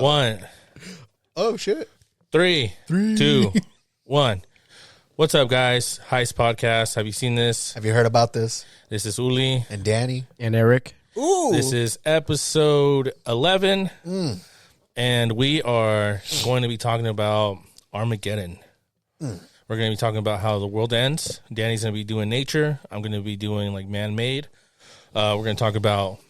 One. Oh, shit. Three, two, one. What's up, guys? Heist Podcast. Have you seen this? Have you heard about this? This is Uli. And Danny. And Eric. Ooh. This is episode 11. And we are going to be talking about Armageddon. We're going to be talking about how the world ends. Danny's going to be doing nature. I'm going to be doing like man-made. We're going to talk about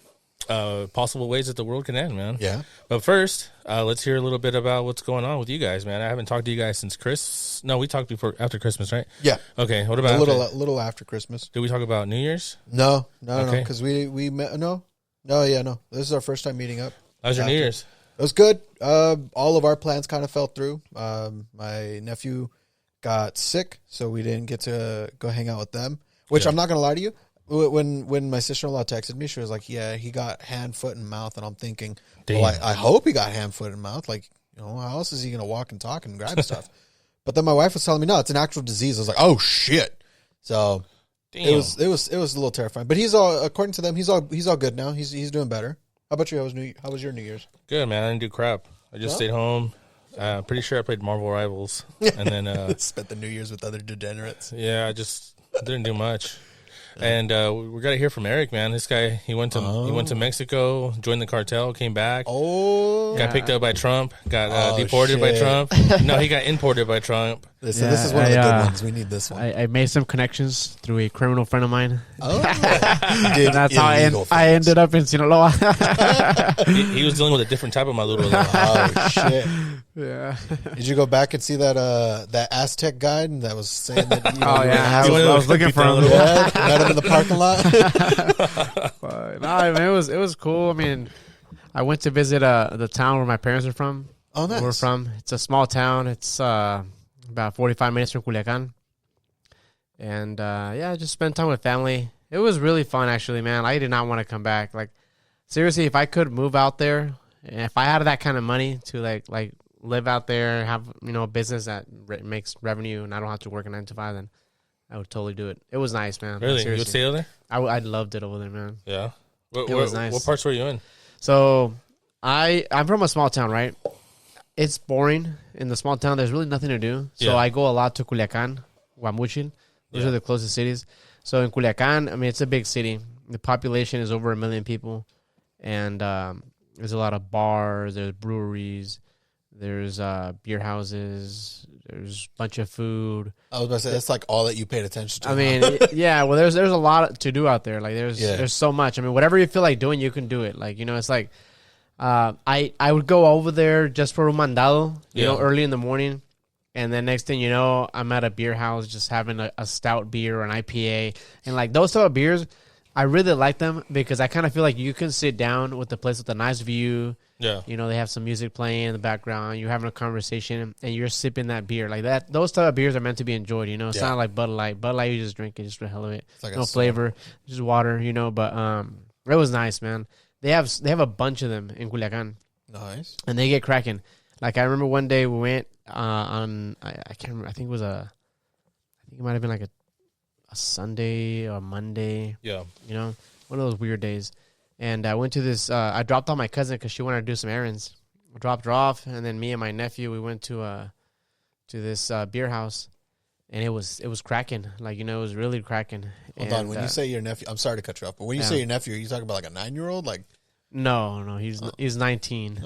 possible ways that the world can end, man. Yeah. But first, let's hear a little bit about what's going on with you guys, man. I haven't talked to you guys since Chris. No, we talked after Christmas, right? Yeah. Okay. What about a little after Christmas? Did we talk about New Year's? No, Okay. because we met. No. This is our first time meeting up. How was your New Year's? It was good. All of our plans kind of fell through. My nephew got sick, so we didn't get to go hang out with them. Which I'm not gonna lie to you. When my sister-in-law texted me, she was like, "Yeah, he got hand, foot, and mouth." And I'm thinking, Damn. well, I hope he got hand, foot, and mouth. Like, how else is he gonna walk and talk and grab stuff? But then my wife was telling me, no, it's an actual disease. I was like, oh shit. So Damn. it was a little terrifying. But he's all, according to them, he's all good now. He's doing better. How about you? How was your New Year's? Good, man. I didn't do crap. I just stayed home. Pretty sure I played Marvel Rivals, and then Spent the New Year's with other degenerates. yeah, I just didn't do much. And we got to hear from Eric, man. This guy, he went to Mexico, joined the cartel, came back. Got picked up by Trump, got deported by Trump. No, he got imported by Trump. This is one of the good ones. We need this one. I made some connections through a criminal friend of mine. That's how I ended up in Sinaloa. He was dealing with a different type of Maduro. Oh shit! Yeah. Did you go back and see that Aztec guide that was saying that? I was looking for him. Yeah, met him in the parking lot. No, I mean, it was cool. I mean, I went to visit the town where my parents are from. Oh, nice. Where we're from. It's a small town. It's about 45 minutes from Culiacan. And I just spent time with family. It was really fun, actually, man. I did not want to come back. Like, seriously, if I could move out there, and if I had that kind of money to like live out there, have a business that makes revenue, and I don't have to work a 9 to 5, then I would totally do it. It was nice, man. Really? Seriously. You would stay over there? I loved it over there, man. Yeah. It was nice. What parts were you in? So I'm from a small town, right? It's boring in the small town. There's really nothing to do. So I go a lot to Culiacan, Guamuchil. Those are the closest cities. So in Culiacan, I mean, it's a big city. The population is over 1 million people. And there's a lot of bars. There's breweries. There's beer houses. There's a bunch of food. I was about to say, that's like all that you paid attention to. I mean, yeah, well, there's a lot to do out there. Like, there's so much. I mean, whatever you feel like doing, you can do it. Like, it's like, I would go over there just for un mandado, early in the morning. And then next thing you know, I'm at a beer house just having a stout beer or an IPA. And like those type of beers, I really like them because I kind of feel like you can sit down with the place with a nice view. Yeah. They have some music playing in the background. You're having a conversation and you're sipping that beer. Like that, those type of beers are meant to be enjoyed, It's not like Bud Light. Bud Light, you just drink it just for the hell of it. Like no flavor, just water, But it was nice, man. They have a bunch of them in Culiacan. Nice. And they get cracking. Like I remember one day we went on I can't remember. I think it might have been like a Sunday or a Monday. Yeah. One of those weird days. And I went to this. I dropped off my cousin because she wanted to do some errands. I dropped her off, and then me and my nephew we went to this beer house, and it was cracking. Like it was really cracking. Hold on, when you say your nephew, I'm sorry to cut you off, but when you say your nephew, are you talking about like a 9-year-old? Like, no, he's 19.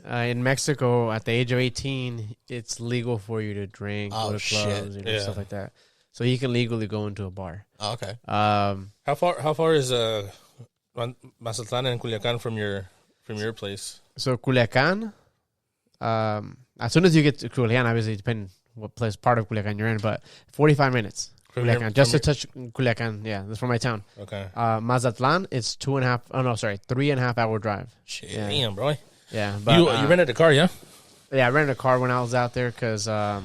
In Mexico, at the age of 18, it's legal for you to drink, go to clubs, stuff like that. So you can legally go into a bar. Oh, okay. How far is Mazatlan and Culiacan from your place? So Culiacan, as soon as you get to Culiacan, obviously depending what part of Culiacan you're in, but 45 minutes. Culiacan, just to touch Culiacan, yeah, that's from my town. Okay. Mazatlan, it's 3.5 hour drive. Shit, yeah. Damn, bro. Yeah, but you rented a car, yeah? Yeah, I rented a car when I was out there because I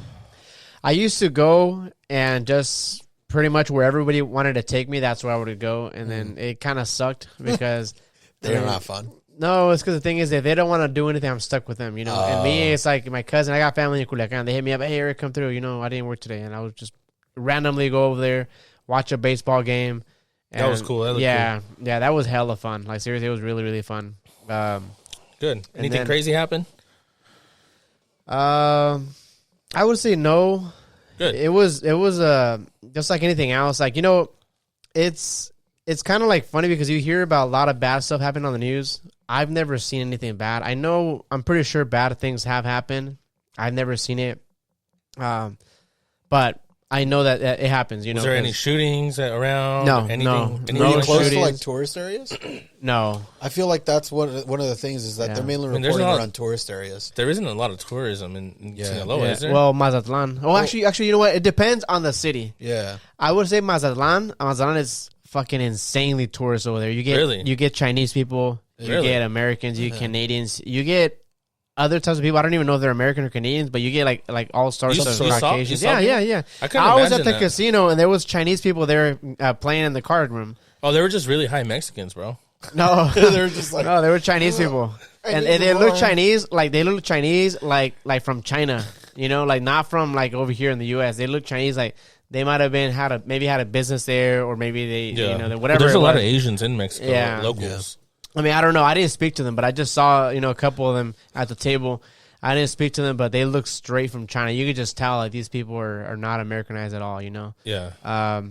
used to go and just pretty much where everybody wanted to take me, that's where I would go, and then it kind of sucked because they're not fun. No, it's because the thing is, if they don't want to do anything, I'm stuck with them, And me, it's like my cousin. I got family in Culiacan. They hit me up, hey, Eric, come through. I didn't work today, and I would just randomly go over there, watch a baseball game. And that was cool. Yeah, that was hella fun. Like seriously, it was really, really fun. Good. Anything crazy happen? I would say no. Good. It was just like anything else. Like, it's kind of like funny because you hear about a lot of bad stuff happening on the news. I've never seen anything bad. I'm pretty sure bad things have happened. I've never seen it. But I know that it happens, Was there any shootings around? No, anything? no. Were you close shootings. to like tourist areas? No. I feel like that's one of the things is that they're mainly reporting around tourist areas. There isn't a lot of tourism in Sinaloa, is there? Well, Mazatlan. Oh, actually, you know what? It depends on the city. Yeah. I would say Mazatlan is fucking insanely tourist over there. You get Chinese people, you get Americans, you get Canadians, you get other types of people. I don't even know if they're American or Canadians, but you get like all sorts of Caucasians. Yeah. I was at the casino and there was Chinese people there playing in the card room. Oh, they were just really high Mexicans, bro. No, they were just like they were Chinese people, and they look Chinese like from China. Like not from like over here in the U.S. They look Chinese like. They might have had a business there, or maybe they whatever. But there's a lot of Asians in Mexico, locals. I mean, I don't know. I didn't speak to them, but I just saw a couple of them at the table. I didn't speak to them, but they look straight from China. You could just tell like these people are not Americanized at all. Yeah.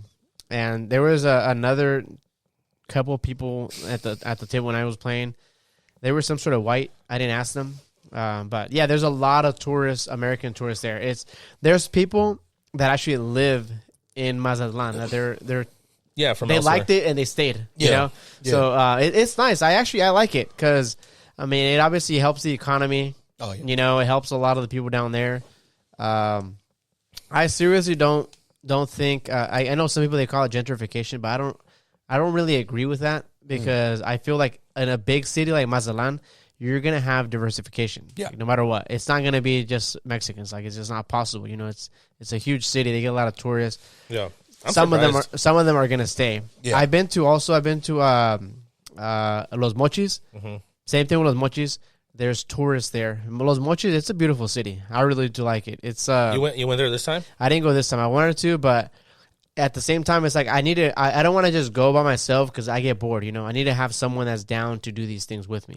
And there was another couple of people at the table when I was playing. They were some sort of white. I didn't ask them, but yeah, there's a lot of American tourists there. There's people that actually live in Mazatlan. That they're from they elsewhere. liked it and they stayed. So it's nice. I like it because I mean it obviously helps the economy. Oh yeah. It helps a lot of the people down there. I seriously don't think I know some people they call it gentrification, but I don't really agree with that because I feel like in a big city like Mazatlan, you're going to have diversification. Yeah. Like, no matter what. It's not going to be just Mexicans. Like, it's just not possible. It's a huge city. They get a lot of tourists. Yeah. Some of them are going to stay. Yeah. I've been to Los Mochis. Mm-hmm. Same thing with Los Mochis. There's tourists there. Los Mochis, it's a beautiful city. I really do like it. It's You went there this time? I didn't go this time. I wanted to, but at the same time, it's like I don't want to just go by myself because I get bored. I need to have someone that's down to do these things with me.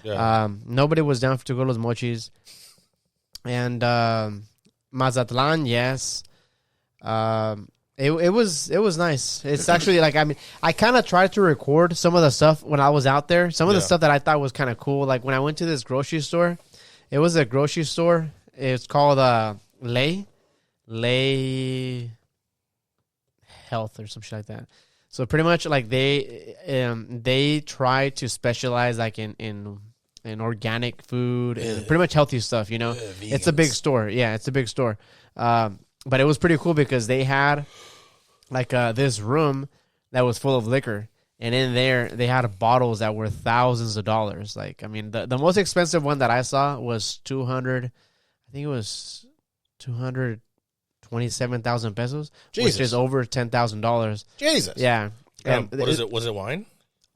Yeah. Nobody was down to go to Los Mochis, and Mazatlan, yes. It was nice. It's actually like I kind of tried to record some of the stuff when I was out there. Some of the stuff that I thought was kind of cool. Like when I went to this grocery store, it was a grocery store. It's called Lay Health or some shit like that. So pretty much like they try to specialize like in organic food and pretty much healthy stuff. It's a big store. Yeah, it's a big store. But it was pretty cool because they had like this room that was full of liquor, and in there they had bottles that were thousands of dollars. Like I mean, the most expensive one that I saw was 200. I think it was 227,000 pesos, which is over $10,000. Jesus. Yeah. What is it? Was it wine?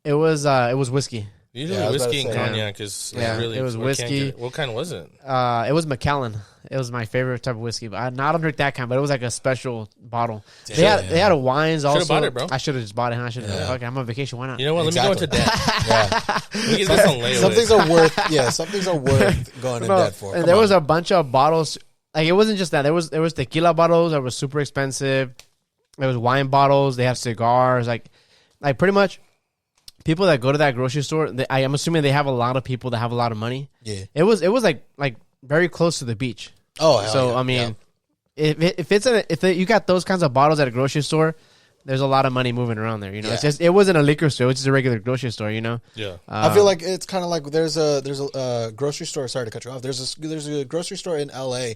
It was whiskey. Usually whiskey and cognac is really... it was whiskey. What kind was it? It was Macallan. It was my favorite type of whiskey. But I don't drink that kind, but it was like a special bottle. They had wines also. Should have bought it, bro. I should have just bought it. I should have. Fuck, I'm on vacation. Why not? You know what? Let me go into debt. We get this on layaway. Some things are worth going in debt for. And there was a bunch of bottles. Like it wasn't just that. There was tequila bottles that were super expensive. There was wine bottles. They have cigars. Like pretty much. People that go to that grocery store, I am assuming they have a lot of people that have a lot of money. Yeah, it was like very close to the beach. Oh, so yeah. I mean, if you got those kinds of bottles at a grocery store, there's a lot of money moving around there. It's just it wasn't a liquor store; it's just a regular grocery store. Yeah, I feel like it's kind of like there's a grocery store. Sorry to cut you off. There's a grocery store in LA,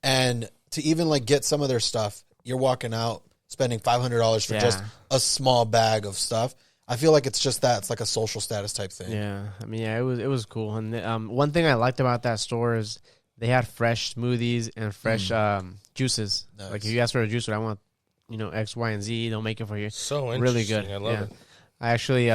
and to even like get some of their stuff, you're walking out spending $500 for just a small bag of stuff. I feel like it's just that. It's like a social status type thing. Yeah. I mean, it was cool. And one thing I liked about that store is they had fresh smoothies and fresh juices. Nice. Like if you ask for a juice, I want, X, Y, and Z. They'll make it for you. So interesting. Really good. I love it. I actually,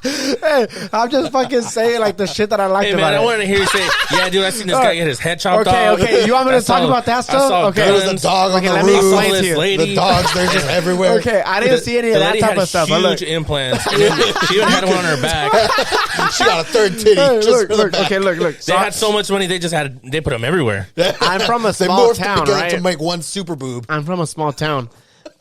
Hey, I'm just fucking saying like the shit that I like Hey, about man, I it. wanted to hear you say, yeah, dude, I seen this guy get his head chopped off. Okay. You want me to talk about that I stuff? saw Okay. There's a guns. dog on Okay, the let me roof. explain to This you. lady. The dogs, they're just everywhere. Okay, I didn't see any of The that lady type had of stuff. But look, huge implants. And then she even had one on her back. She got a third titty. hey, just for the look. back. Okay, look. They had so much money, they put them everywhere. I'm from a They small morphed town, together right? to make one super boob. I'm from a small town,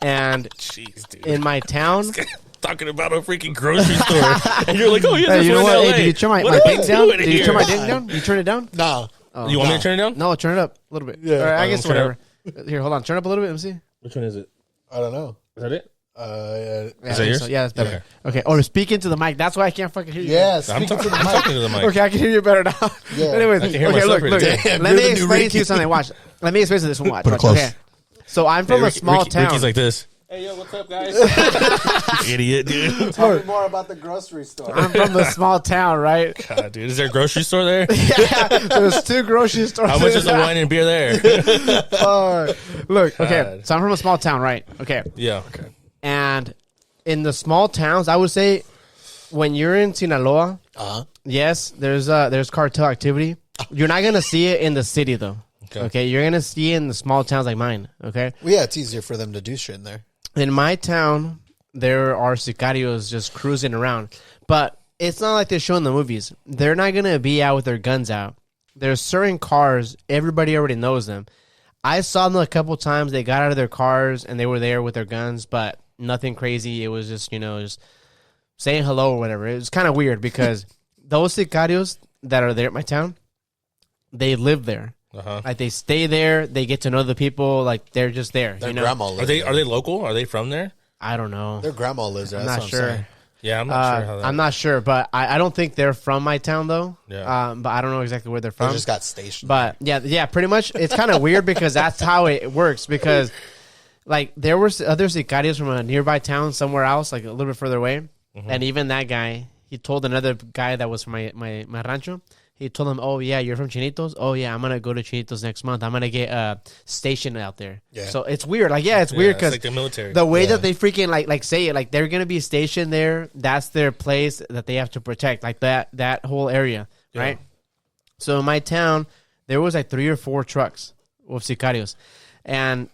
and Jeez, dude. in my town. Talking about a freaking grocery store, and you're like, "Oh yeah, Hey, this you know one in what? LA. Hey, did you turn my What am I thing down? doing Did you here? turn my thing down? You turn it down? Nah. You want me to turn it down? No, turn it up a little bit. Yeah. All right, I Oh, guess turn it whatever. Here, hold on. Turn it up a little bit. Let me see. Which one is it? I don't know. Is that it? Yeah. Yeah, Is I that think yours? so. Yeah, that's better. Okay. Oh, speaking to the mic. That's why I can't fucking hear you. Yeah, I'm speaking talking to the mic. to the mic. Okay, I can hear you better now. Yeah. Anyways, I can hear okay, myself look. pretty good. Damn, Let you're me the new explain to Ricky. you something. Watch. Let me explain to this one. Watch. Put it Watch. close. Okay. So I'm from a small town. Ricky's like this. Hey, yo, what's up, guys? Idiot, dude. Tell me more about the grocery store. I'm from a small town, right? God, dude, is there a grocery store there? Yeah, there's 2 grocery stores. How much is the wine and beer there? Look, okay. God. So I'm from a small town, right? Okay. Yeah. Okay. And in the small towns, I would say when you're in Sinaloa, yes, there's cartel activity. You're not gonna see it in the city though. Okay, you're gonna see it in the small towns like mine. Okay, Well, yeah, it's easier for them to do shit in there. in my town, there are sicarios just cruising around, but it's not like they show in the movies. They're not gonna be out with their guns out. There's certain cars, everybody already knows them. I saw them a couple times. They got out of their cars and they were there with their guns, but nothing crazy. It was just, just saying hello or whatever. It was kind of weird because those sicarios that are there at my town, they live there. Uh-huh. Like they stay there. They get to know the people. Like they're just there. Their grandma lives Are they there. local? Are they from there? I don't know. Their grandma lives there. I'm That's not what sure. I'm saying. Yeah, I'm not sure how that. I'm not sure, but I don't think they're from my town though. Yeah. But I don't know exactly where they're They from. just got stationed. But yeah, pretty much. It's kind of weird because that's how it works. Because like there were other sicarios from a nearby town somewhere else, like a little bit further away, and even that guy, he told another guy that was from my rancho. He told him, "Oh yeah, you're from Chinitos. Oh yeah, I'm gonna go to Chinitos next month. I'm gonna get stationed out there." Yeah. So it's weird. Like it's weird it's because like the military. the way Yeah. that they freaking like say it, like they're gonna be stationed there. That's their place that they have to protect, like that whole area, right? So in my town, there was like 3 or 4 trucks with sicarios, and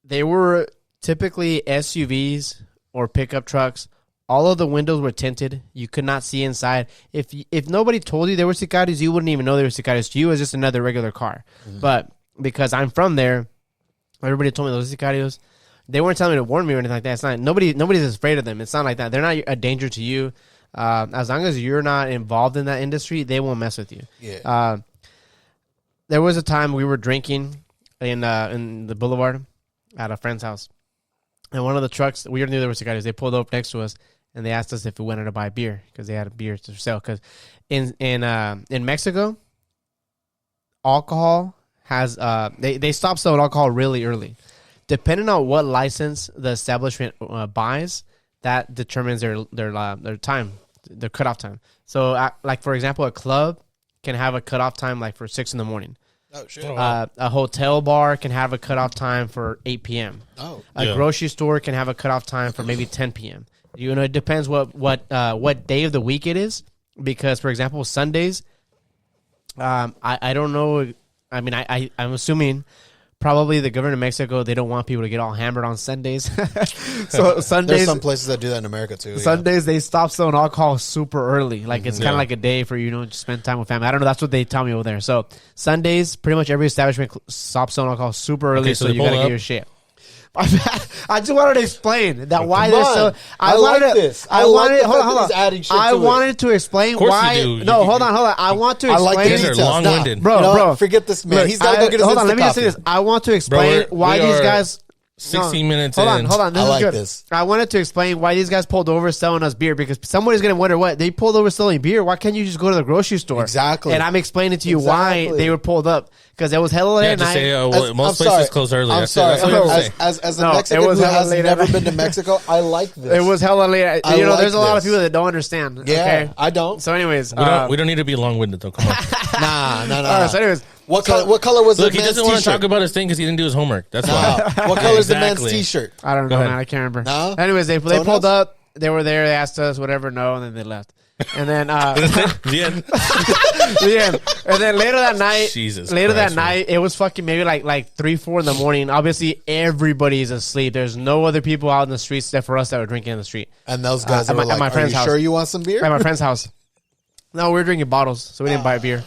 they were typically SUVs or pickup trucks. All of the windows were tinted. You could not see inside. If nobody told you there were sicarios, you wouldn't even know there were sicarios. To you, it was just another regular car. But because I'm from there, everybody told me those sicarios. They weren't telling me to warn me or anything like that. It's not nobody's afraid of them. It's not like that. They're not a danger to you. As long as you're not involved in that industry, they won't mess with you. Yeah. There was a time we were drinking in the boulevard at a friend's house, and one of the trucks, we knew there were sicarios. They pulled up next to us and they asked us if we wanted to buy beer because they had a beer to sell. Because in Mexico, alcohol has they stop selling alcohol really early. Depending on what license the establishment buys, that determines their time, their cutoff time. So, like for example, a club can have a cutoff time like for 6 a.m. Oh shit. A hotel bar can have a cutoff time for 8 p.m. Oh. A grocery store can have a cutoff time for maybe 10 p.m. It depends what day of the week it is. Because, for example, Sundays, I don't know. I mean, I'm assuming probably the government of Mexico, they don't want people to get all hammered on Sundays. So Sundays, There's some places that do that in America too. Sundays they stop selling alcohol super early. Like it's kind of like a day for to spend time with family. I don't know. That's what they tell me over there. So Sundays, pretty much every establishment stops selling alcohol super early. Okay, so so you they gotta pull get up. your shit. I just wanted to explain that why they're on. so. I like this. I like the fact that he's adding shit I to it. wanted to explain course why. you do. No, hold on. I want to I like explain. the These are details. long-winded. Bro, You know bro. what? Forget this man. Look, He's got to go get his hold on. Let me just Insta say this. copy. I want to explain we're- why we these are guys. 16 minutes Hold in. on. This I is like good. this. I wanted to explain why these guys pulled over selling us beer because somebody's gonna wonder what they pulled over selling beer. Why can't you just go to the grocery store? Exactly. And I'm explaining to you why Exactly. they were pulled up because it was hella late Yeah, at just night. say, I'm most sorry. places close early. I'm That's sorry. It. That's what I'm saying. As a No, Mexican it was who hella has late at never night. been to Mexico, I like this. It was hella late. I There's like a lot of this. people that don't understand. Yeah, Okay? I don't. So, anyways, We don't need to be long-winded, though. Come on. Nah. all right, so anyways, What color was Look, the he man's doesn't want to t-shirt? talk about his thing because he didn't do his homework. That's why. What color is the man's Exactly. t-shirt? I don't know, ahead. man. I can't remember. No? Anyways, they Someone pulled else? up. they were there. They asked us whatever, no, and then they left. And then The end. the end. And then later that night, Jesus later Christ, that night, it was fucking maybe like 3, 4 in the morning. Obviously, everybody's asleep. There's no other people out in the streets except for us that were drinking in the street. And those guys at were my like, friend's "Are you house. sure you want some beer?" At my friend's house. No, we were drinking bottles, so we didn't buy beer.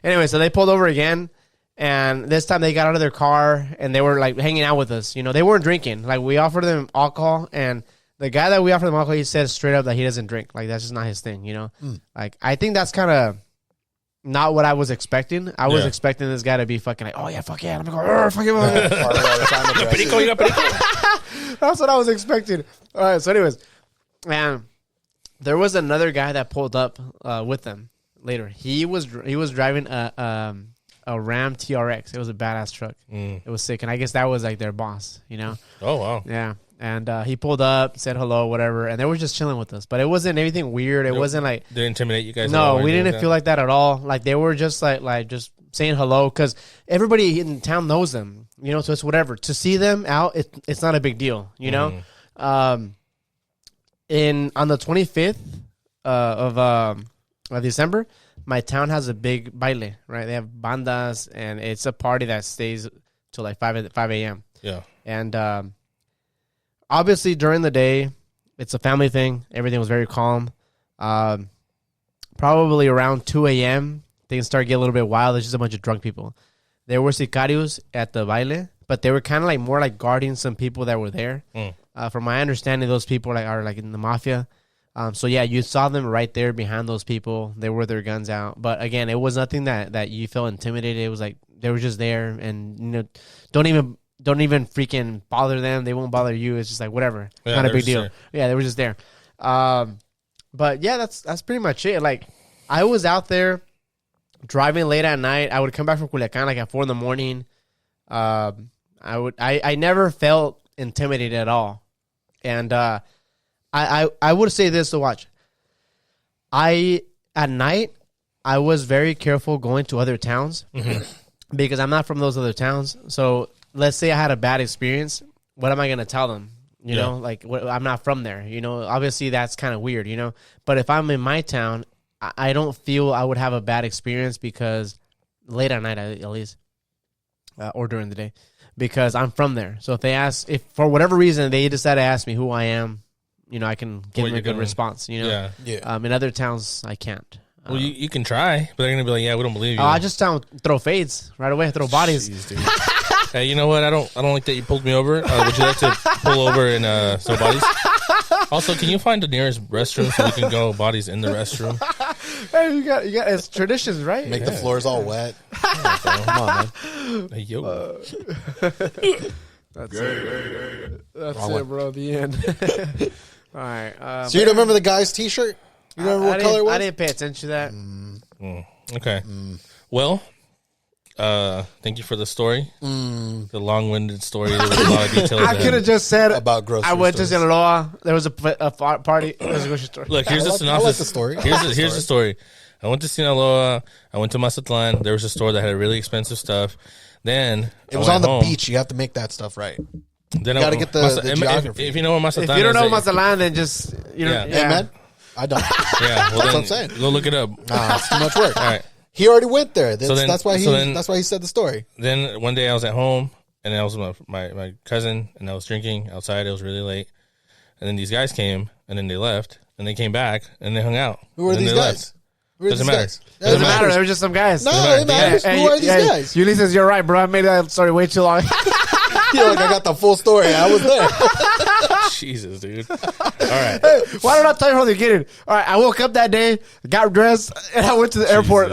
Anyway, so they pulled over again, and this time they got out of their car and they were like hanging out with us. You know, they weren't drinking. Like we offered them alcohol, and the guy that we offered them alcohol, he said straight up that he doesn't drink. Like that's just not his thing. You know, like I think that's kind of not what I was expecting. I was expecting this guy to be fucking like, oh yeah, fuck yeah, and I'm gonna go, fuck yeah. That's what I was expecting. All right, so anyways, man, there was another guy that pulled up with them later. He was driving a Ram TRX. It was a badass truck. It was sick, and I guess that was like their boss. You know? Oh wow. Yeah. And he pulled up, said hello, whatever, and they were just chilling with us. But it wasn't anything weird. It wasn't like they intimidate you guys. No, we didn't feel like that at all. Like they were just like just saying hello because everybody in town knows them. You know, so it's whatever. To see them out, it's not a big deal. You know, on the 25th of December, my town has a big baile. Right, they have bandas, and it's a party that stays till like 5 a.m. Yeah, and obviously, during the day, it's a family thing. Everything was very calm. Probably around 2 a.m., things started getting a little bit wild. There's just a bunch of drunk people. There were sicarios at the baile, but they were kind of like more like guarding some people that were there. From my understanding, those people are like in the mafia. So, yeah, you saw them right there behind those people. They were their guns out. But, again, it was nothing that you felt intimidated. It was like they were just there. And, you know, don't even freaking bother them. They won't bother you. It's just like whatever. Yeah, not a big deal. There. Yeah, they were just there. But yeah, that's pretty much it. Like I was out there driving late at night. I would come back from Culiacan like at 4 in the morning. I never felt intimidated at all. And I would say this to watch. At night I was very careful going to other towns because I'm not from those other towns. So let's say I had a bad experience. What am I going to tell them? You know, like I'm not from there. You know, obviously that's kind of weird, you know. But if I'm in my town, I don't feel I would have a bad experience because late at night at least, or during the day, because I'm from there. So if for whatever reason they decide to ask me who I am, you know, I can give them a good response. You know, in other towns I can't. Well, you can try, but they're gonna be like, "Yeah, we don't believe you." I just throw fades right away, throw bodies. Jeez, hey, you know what? I don't like that you pulled me over. Would you like to pull over and throw bodies? Also, can you find the nearest restroom so we can go bodies in the restroom? Hey, you got it's traditions, right? Make the floors all wet. Come on, man. Hey, yo. That's it, bro. The end. All right. So you don't remember the guy's T-shirt? You remember what color it was? I didn't pay attention to that. Okay. Well, thank you for the story. The long-winded story. There was a lot of details. I could have just said about grocery I went stores. to Sinaloa. There was a party. There was a grocery store. Look, here's the synopsis. I like the story. Here's the story. I went to Sinaloa. I went to Mazatlan. There was a store that had really expensive stuff. Then it was on the beach. You have to make that stuff right. Then you got to get the geography. If you know where Mazatlan if you don't know Mazatlan, then just you know. Yeah. Hey, man. I don't. Yeah, well, that's what I'm saying. Go look it up. It's too much work. All right. He already went there. That's why he said the story. Then one day I was at home, and I was with my cousin, and I was drinking outside. It was really late. And then these guys came, and then they left, and they came back, and they hung out. Who are these guys? Doesn't matter. Doesn't matter. They were just some guys. No, it matters. Who are these guys? Yuli says, you're right, bro. I made that story way too long. You're like, I got the full story. I was there. Jesus, dude. All right. Hey, why don't I tell you from the beginning? All right, I woke up that day, got dressed, and I went to the airport.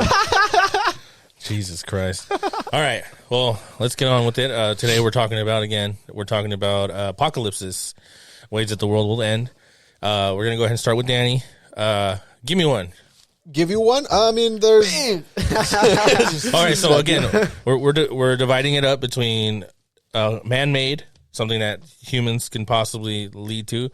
Jesus Christ. All right. Well, let's get on with it. Today we're talking about apocalypses, ways that the world will end. We're going to go ahead and start with Danny. Give me one. Give you one? I mean, there's... All right, so again, we're dividing it up between man-made, something that humans can possibly lead to,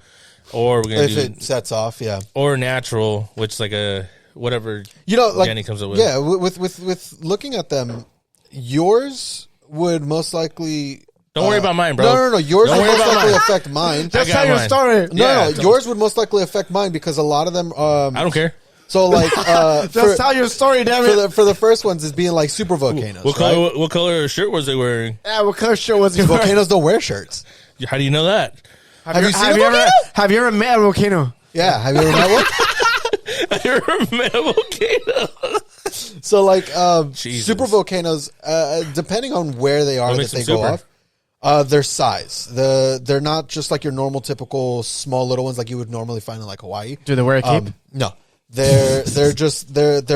or we're going to do... If it sets off, yeah. Or natural, which is like a... whatever Danny comes up with. Yeah, with looking at them, yours would most likely Don't worry about mine, bro. No. Yours Don't would worry most about likely mine. affect mine. Just I tell got your mine. story. Yeah. Yours would most likely affect mine because a lot of them. I don't care. So like, Just tell your story, damn it. for the first ones is being like super volcanoes. What color shirt was they wearing? Yeah, what color shirt was he wearing? Volcanoes don't wear shirts. How do you know that? Have you seen a volcano? Have you ever met a volcano? Yeah, have you ever met one? I never met a volcano. So like, Jesus. super volcanoes, depending on where they are What that makes they them go super? off, their size. They're not just like your normal typical small little ones like you would normally find in like Hawaii. Do they wear a cape? No, they're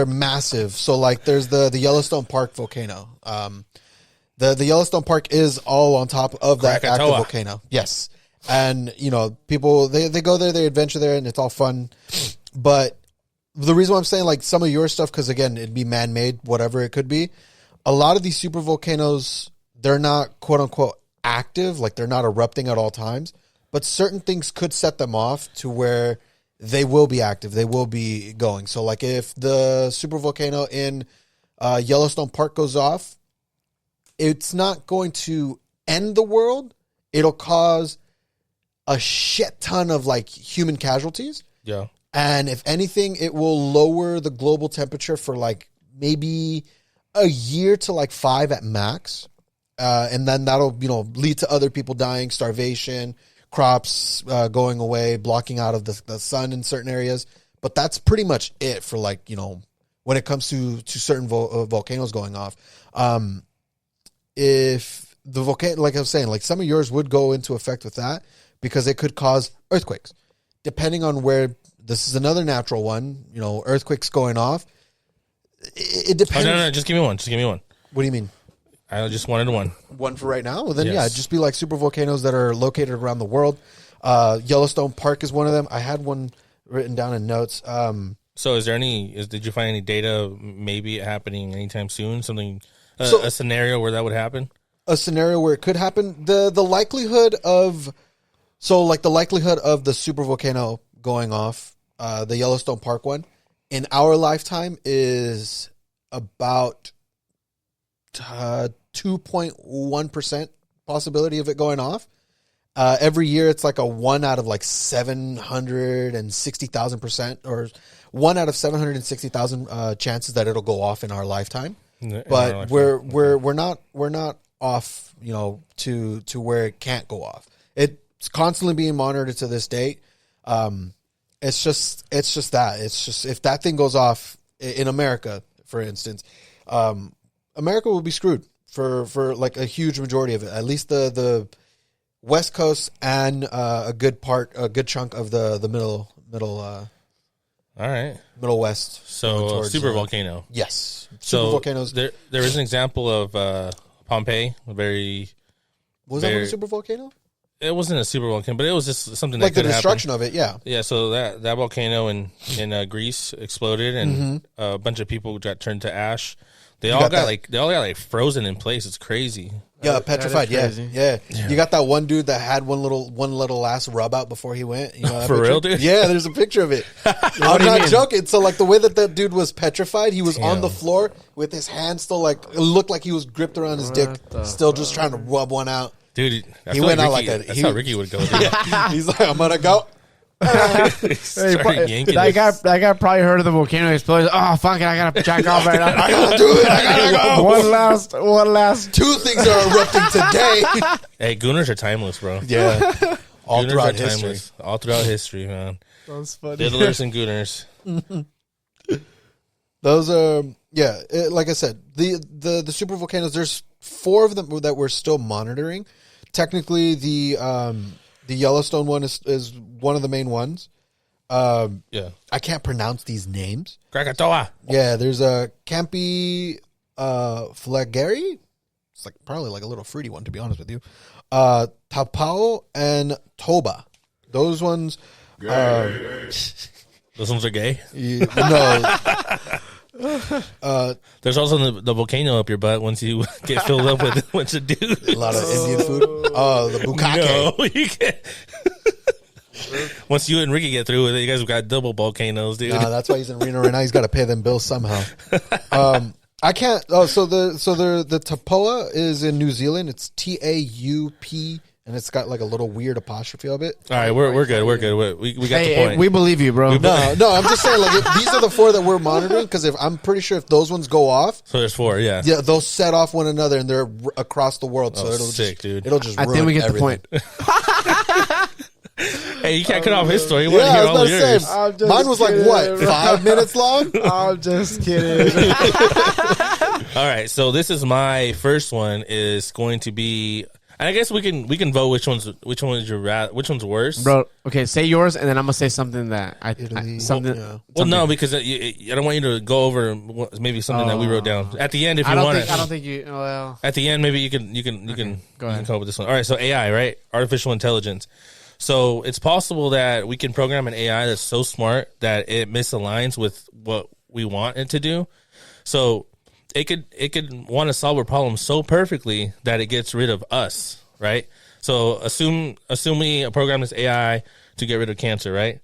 massive. So like, there's the Yellowstone Park volcano. The Yellowstone Park is all on top of that active Krakatoa. volcano. Yes, and people they go there, they adventure there, and it's all fun. But the reason why I'm saying like some of your stuff, because again, it'd be man made, whatever it could be. A lot of these super volcanoes, they're not quote unquote active, like they're not erupting at all times. But certain things could set them off to where they will be active. They will be going. So like if the super volcano in Yellowstone Park goes off, it's not going to end the world. It'll cause a shit ton of like human casualties. Yeah. And if anything, it will lower the global temperature for like maybe a year to like 5 at max. And then that'll, lead to other people dying, starvation, crops going away, blocking out of the sun in certain areas. But that's pretty much it for like, when it comes to certain volcanoes going off. If the volcano, like I was saying, like some of yours would go into effect with that because it could cause earthquakes. Depending on where, this is another natural one, earthquakes going off. It depends. No, just give me one. Just give me one. What do you mean? I just wanted one. One for right now? Well, then, Yes. yeah, just be like super volcanoes that are located around the world. Yellowstone Park is one of them. I had one written down in notes. So is there did you find any data maybe it happening anytime soon? Something, a scenario where that would happen? A scenario where it could happen. The likelihood of, the likelihood of the super volcano going off, the Yellowstone Park one, in our lifetime is about 2.1% possibility of it going off. Every year it's like a 1 out of like 760,000%, or 1 out of 760,000 chances that it'll go off in our lifetime. But we're not off, to where it can't go off. It's constantly being monitored to this date. It's just that. It's just, if that thing goes off in America, for instance, America will be screwed for like a huge majority of it. At least the West Coast and a good chunk of the middle. All right, Middle West. So super volcano. Yes. So super volcanoes. There is an example of Pompeii. Was that a super volcano? It wasn't a super volcano, but it was just something Like that the could destruction happen. of it. Yeah. Yeah. So that volcano in Greece exploded, and a bunch of people got turned to ash. They all got frozen in place. It's crazy. Yeah, petrified. Yeah, crazy. yeah. You got that one dude that had one little last rub out before he went. You know that For picture? real, dude? Yeah, there's a picture of it. I'm do you not mean? joking. So like the way that dude was petrified, he was on Damn. the floor with his hand still like, it looked like he was gripped around his dick, still just trying to rub one out. Dude, He went out Ricky, like a- That's he- how Ricky would go. Dude. He's like, I'm gonna go. Started yanking That it. guy probably heard of the volcano explosion. Oh fuck it, I gotta jack off right now. I gotta do it. I gotta go. One last. 2 things are erupting today. Hey, Gooners are timeless, bro. Yeah, all Gooners throughout are history. timeless. All throughout history, man. That's funny. Diddlers and Gooners. Those are like I said, the super volcanoes. There's 4 of them that we're still monitoring. Technically, the Yellowstone one is one of the main ones. Yeah. I can't pronounce these names. Krakatoa. Yeah, there's a Campi Flageri. It's like probably like a little fruity one, to be honest with you. Tapao and Toba. Those ones. Those ones are gay. No. There's also the volcano up your butt once you get filled up with a bunch of dudes. A lot of Indian food. Oh, the bukkake. No, you can't. Once you and Ricky get through with it, you guys have got double volcanoes, dude. Nah, that's why he's in Reno right now. He's got to pay them bills somehow. I can't. Oh, so the Tapoa is in New Zealand. It's TAUP, and it's got like a little weird apostrophe of it. All right, we're good. We're good. We got the point. We believe you, bro. No, I'm just saying like these are the 4 that we're monitoring because I'm pretty sure if those ones go off, so there's 4. Yeah, they'll set off one another and they're across the world. So it'll sick, dude. It'll just. I think we get everything. the point. Hey, you can't cut off his story. You Yeah, want to hear all of yours. Mine was like what 5 minutes long. I'm just kidding. All right, so this is my first one. Is going to be, and I guess we can vote which one's worse, Bro, okay, say yours, and then I'm gonna say something that something. Well, no, because I don't want you to go over maybe something that we wrote down at the end. If you want I don't think you. Well, at the end, maybe you can go ahead. come up with this one. All right, so AI, right? Artificial intelligence. So it's possible that we can program an AI that's so smart that it misaligns with what we want it to do. So it could want to solve a problem so perfectly that it gets rid of us, right? So assume we program this AI to get rid of cancer, right?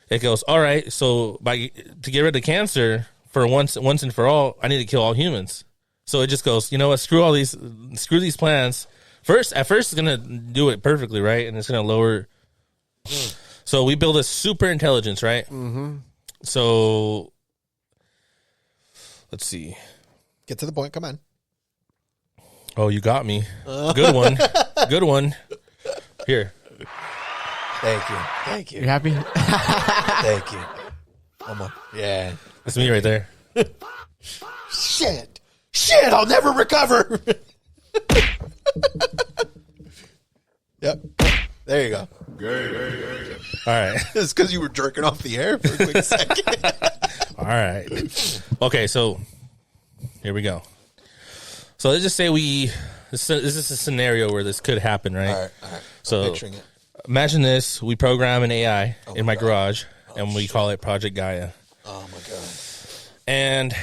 It goes, all right, so to get rid of cancer for once and for all, I need to kill all humans. So it just goes, you know what? Screw these plans. At first, it's gonna do it perfectly, right? And it's gonna lower. So we build a super intelligence, right? Mm-hmm. So let's see. Get to the point. Come on. Oh, you got me. Good one. Good one. Here. Thank you. You happy? Thank you. Come on. Yeah. That's me right there. Shit. I'll never recover. Yep. There you go. All right. It's because you were jerking off the air for a quick second. All right. Okay, so here we go. So let's just say this is a scenario where this could happen, right? All right. So I'm picturing it. Imagine this: we program an AI in my garage, and we call it Project Gaia. Oh my god! And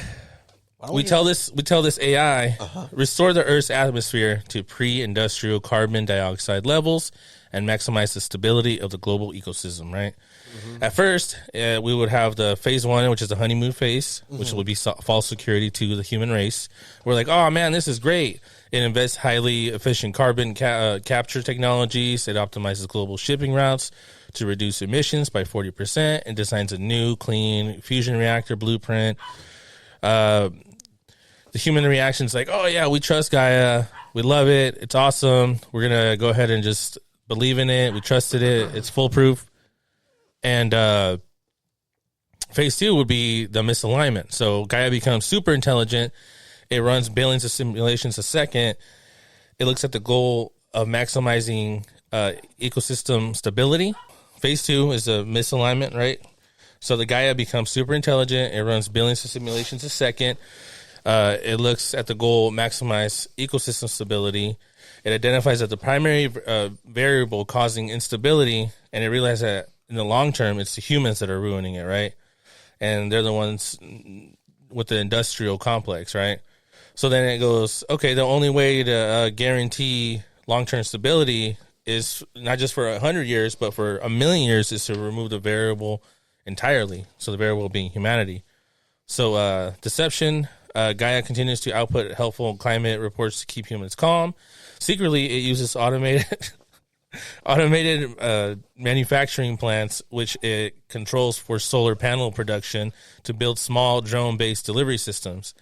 we tell this AI restore the Earth's atmosphere to pre-industrial carbon dioxide levels and maximize the stability of the global ecosystem. Right. Mm-hmm. At first, we would have the phase 1, which is the honeymoon phase, which would be false security to the human race. We're like, oh man, this is great. It invests highly efficient carbon capture technologies. It optimizes global shipping routes to reduce emissions by 40% and designs a new clean fusion reactor blueprint. The human reaction is like, oh yeah, we trust Gaia. We love it. It's awesome. We're going to go ahead and just believe in it. We trusted it. It's foolproof. And phase 2 would be the misalignment. So Gaia becomes super intelligent. It runs billions of simulations a second. It looks at the goal of maximizing ecosystem stability. Phase 2 is a misalignment, right? So the Gaia becomes super intelligent. It runs billions of simulations a second. It looks at the goal maximize ecosystem stability. It identifies that the primary variable causing instability, and it realizes that in the long term, it's the humans that are ruining it, right? And they're the ones with the industrial complex, right? So then it goes, okay, the only way to guarantee long-term stability is not just for 100 years, but for 1,000,000 years is to remove the variable entirely. So the variable being humanity. So deception, Gaia continues to output helpful climate reports to keep humans calm. Secretly, it uses automated manufacturing plants, which it controls for solar panel production to build small drone-based delivery systems.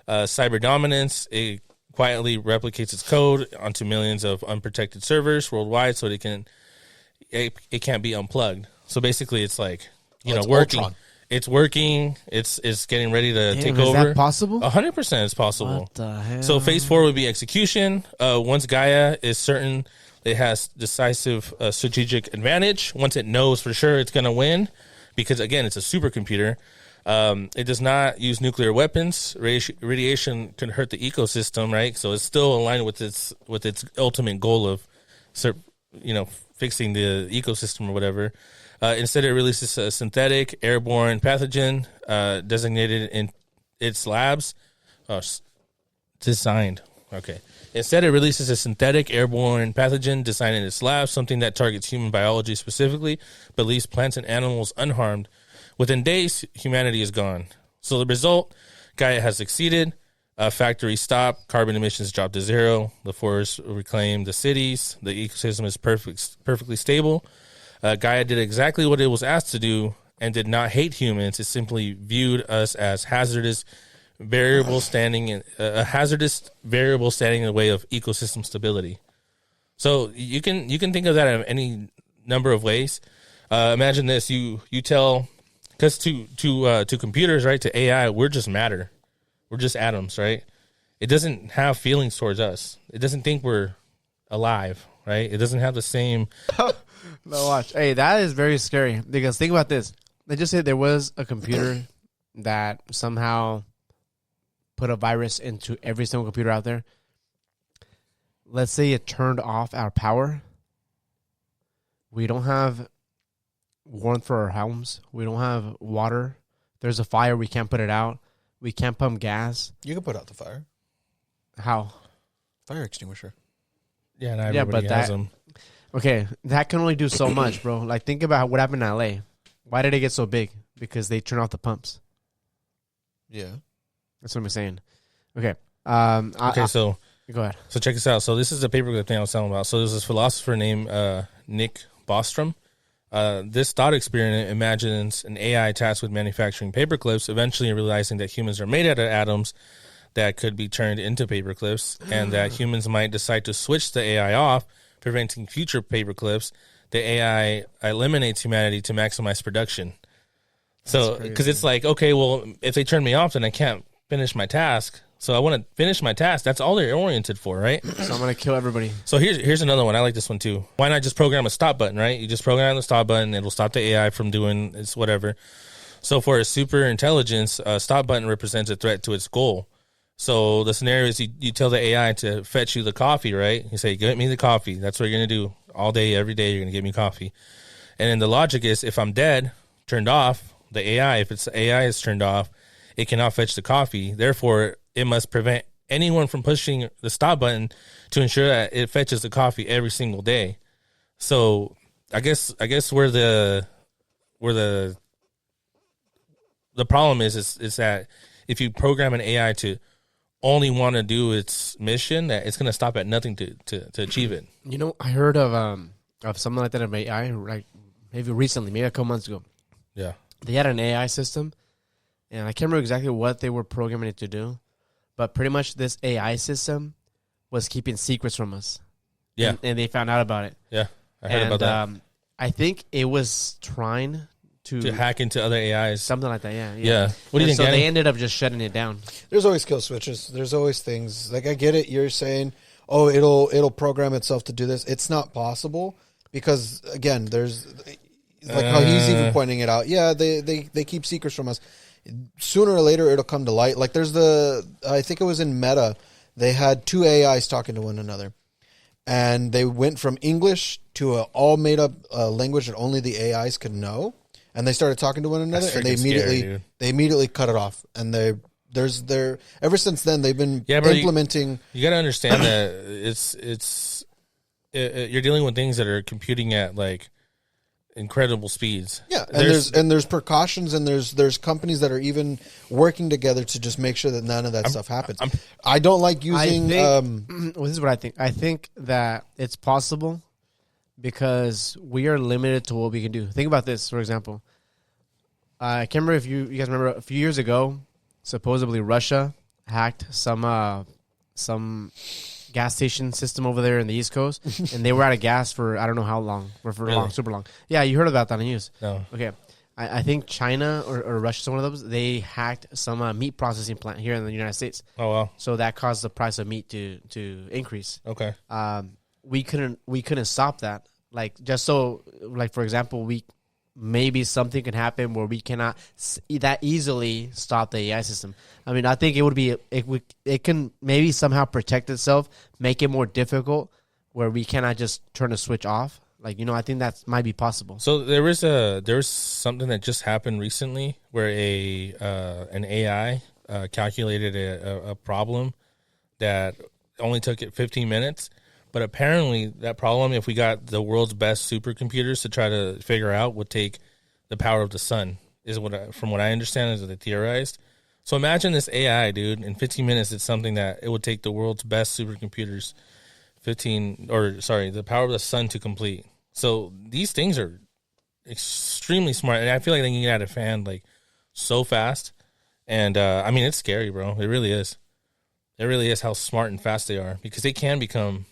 Cyber dominance, it quietly replicates its code onto millions of unprotected servers worldwide, so it can't be unplugged. So basically, it's like working. Ultron. It's working. It's getting ready to take over. Is that possible? 100% is possible. What the hell? So phase 4 would be execution. Once Gaia is certain it has decisive strategic advantage, once it knows for sure it's going to win, because again, it's a supercomputer. It does not use nuclear weapons. Radiation can hurt the ecosystem, right? So it's still aligned with its ultimate goal of, fixing the ecosystem or whatever. Instead, it releases a synthetic airborne pathogen designated in its labs. Designed. Okay. Instead, it releases a synthetic airborne pathogen designed in its lab, something that targets human biology specifically, but leaves plants and animals unharmed. Within days, humanity is gone. So the result, Gaia has succeeded. Factories stop, carbon emissions drop to zero, the forests reclaim the cities, the ecosystem is perfectly stable. Gaia did exactly what it was asked to do and did not hate humans. It simply viewed us as hazardous variable standing in a hazardous variable standing in the way of ecosystem stability. So you can think of that in any number of ways. Imagine this: you tell, because to computers, right, to AI, we're just matter. We're just atoms, right? It doesn't have feelings towards us. It doesn't think we're alive, right? It doesn't have the same. No, watch. Hey, that is very scary because think about this. They just said there was a computer that somehow put a virus into every single computer out there. Let's say it turned off our power. We don't have warmth for our homes. We don't have water. There's a fire. We can't put it out. We can't pump gas. You can put out the fire. How? Fire extinguisher. Yeah, not everybody has them. Okay, that can only do so much, bro. Like, think about what happened in LA. Why did it get so big? Because they turned off the pumps. Yeah. That's what I'm saying. Okay. So go ahead. So check this out. So this is the paperclip thing I was telling about. So there's this philosopher named Nick Bostrom. This thought experiment imagines an AI tasked with manufacturing paperclips, eventually realizing that humans are made out of atoms that could be turned into paperclips, and that humans might decide to switch the AI off, preventing future paperclips. The AI eliminates humanity to maximize production. So, because it's like, okay, well, if they turn me off, then I can't finish my task. So I want to finish my task. That's all they're oriented for, right? So I'm going to kill everybody. So here's another one. I like this one too. Why not just program a stop button, right? You just program the stop button. It'll stop the AI from doing its whatever. So for a super intelligence, a stop button represents a threat to its goal. So the scenario is you tell the AI to fetch you the coffee, right? You say, get me the coffee. That's what you're going to do all day, every day. You're going to get me coffee. And then the logic is if I'm dead, turned off, the AI, if it's AI is turned off, it cannot fetch the coffee. Therefore, it must prevent anyone from pushing the stop button to ensure that it fetches the coffee every single day. So I guess where the problem is that if you program an AI to only want to do its mission, that it's going to stop at nothing to achieve it. You know, I heard of something like that in AI, like maybe recently, maybe a couple months ago. Yeah, they had an AI system, and I can't remember exactly what they were programming it to do. But pretty much this AI system was keeping secrets from us. Yeah. And they found out about it. Yeah, I heard about that. I think it was trying to hack into other AIs. Something like that, yeah. Yeah. What do you think, so Danny? they ended up just shutting it down. There's always kill switches. There's always things. Like, I get it. You're saying, oh, it'll program itself to do this. It's not possible because, again, there's... Like how he's even pointing it out. Yeah, they keep secrets from us. Sooner or later, it'll come to light. Like there's I think it was in Meta, they had two AIs talking to one another. And they went from English to an all made up language that only the AIs could know. And they started talking to one another, and they immediately cut it off. And ever since then they've been implementing. You got to understand that you're dealing with things that are computing at like incredible speeds. Yeah, and there's precautions, and there's companies that are even working together to just make sure that none of that stuff happens. I don't like using. This is what I think. I think that it's possible because we are limited to what we can do. Think about this, for example. I can't remember if you guys remember a few years ago. Supposedly, Russia hacked some gas station system over there in the East Coast, and they were out of gas for I don't know how long, really? Super long. Yeah, you heard about that on the news. No. Okay. I think China or Russia, one of those, they hacked some meat processing plant here in the United States. Oh, wow. So that caused the price of meat to increase. Okay. We couldn't stop that. Like, just so, like, for example, maybe something can happen where we cannot that easily stop the AI system. I mean, I think it can maybe somehow protect itself, make it more difficult where we cannot just turn a switch off. Like, I think that might be possible. So there was something that just happened recently where an AI calculated a problem that only took it 15 minutes. But apparently that problem, if we got the world's best supercomputers to try to figure out, would take the power of the sun, from what I understand, is what they theorized. So imagine this AI, dude. In 15 minutes, it's something that it would take the world's best supercomputers, the power of the sun to complete. So these things are extremely smart, and I feel like they can get out of hand like so fast. And I mean, it's scary, bro. It really is. It really is how smart and fast they are, because they can become.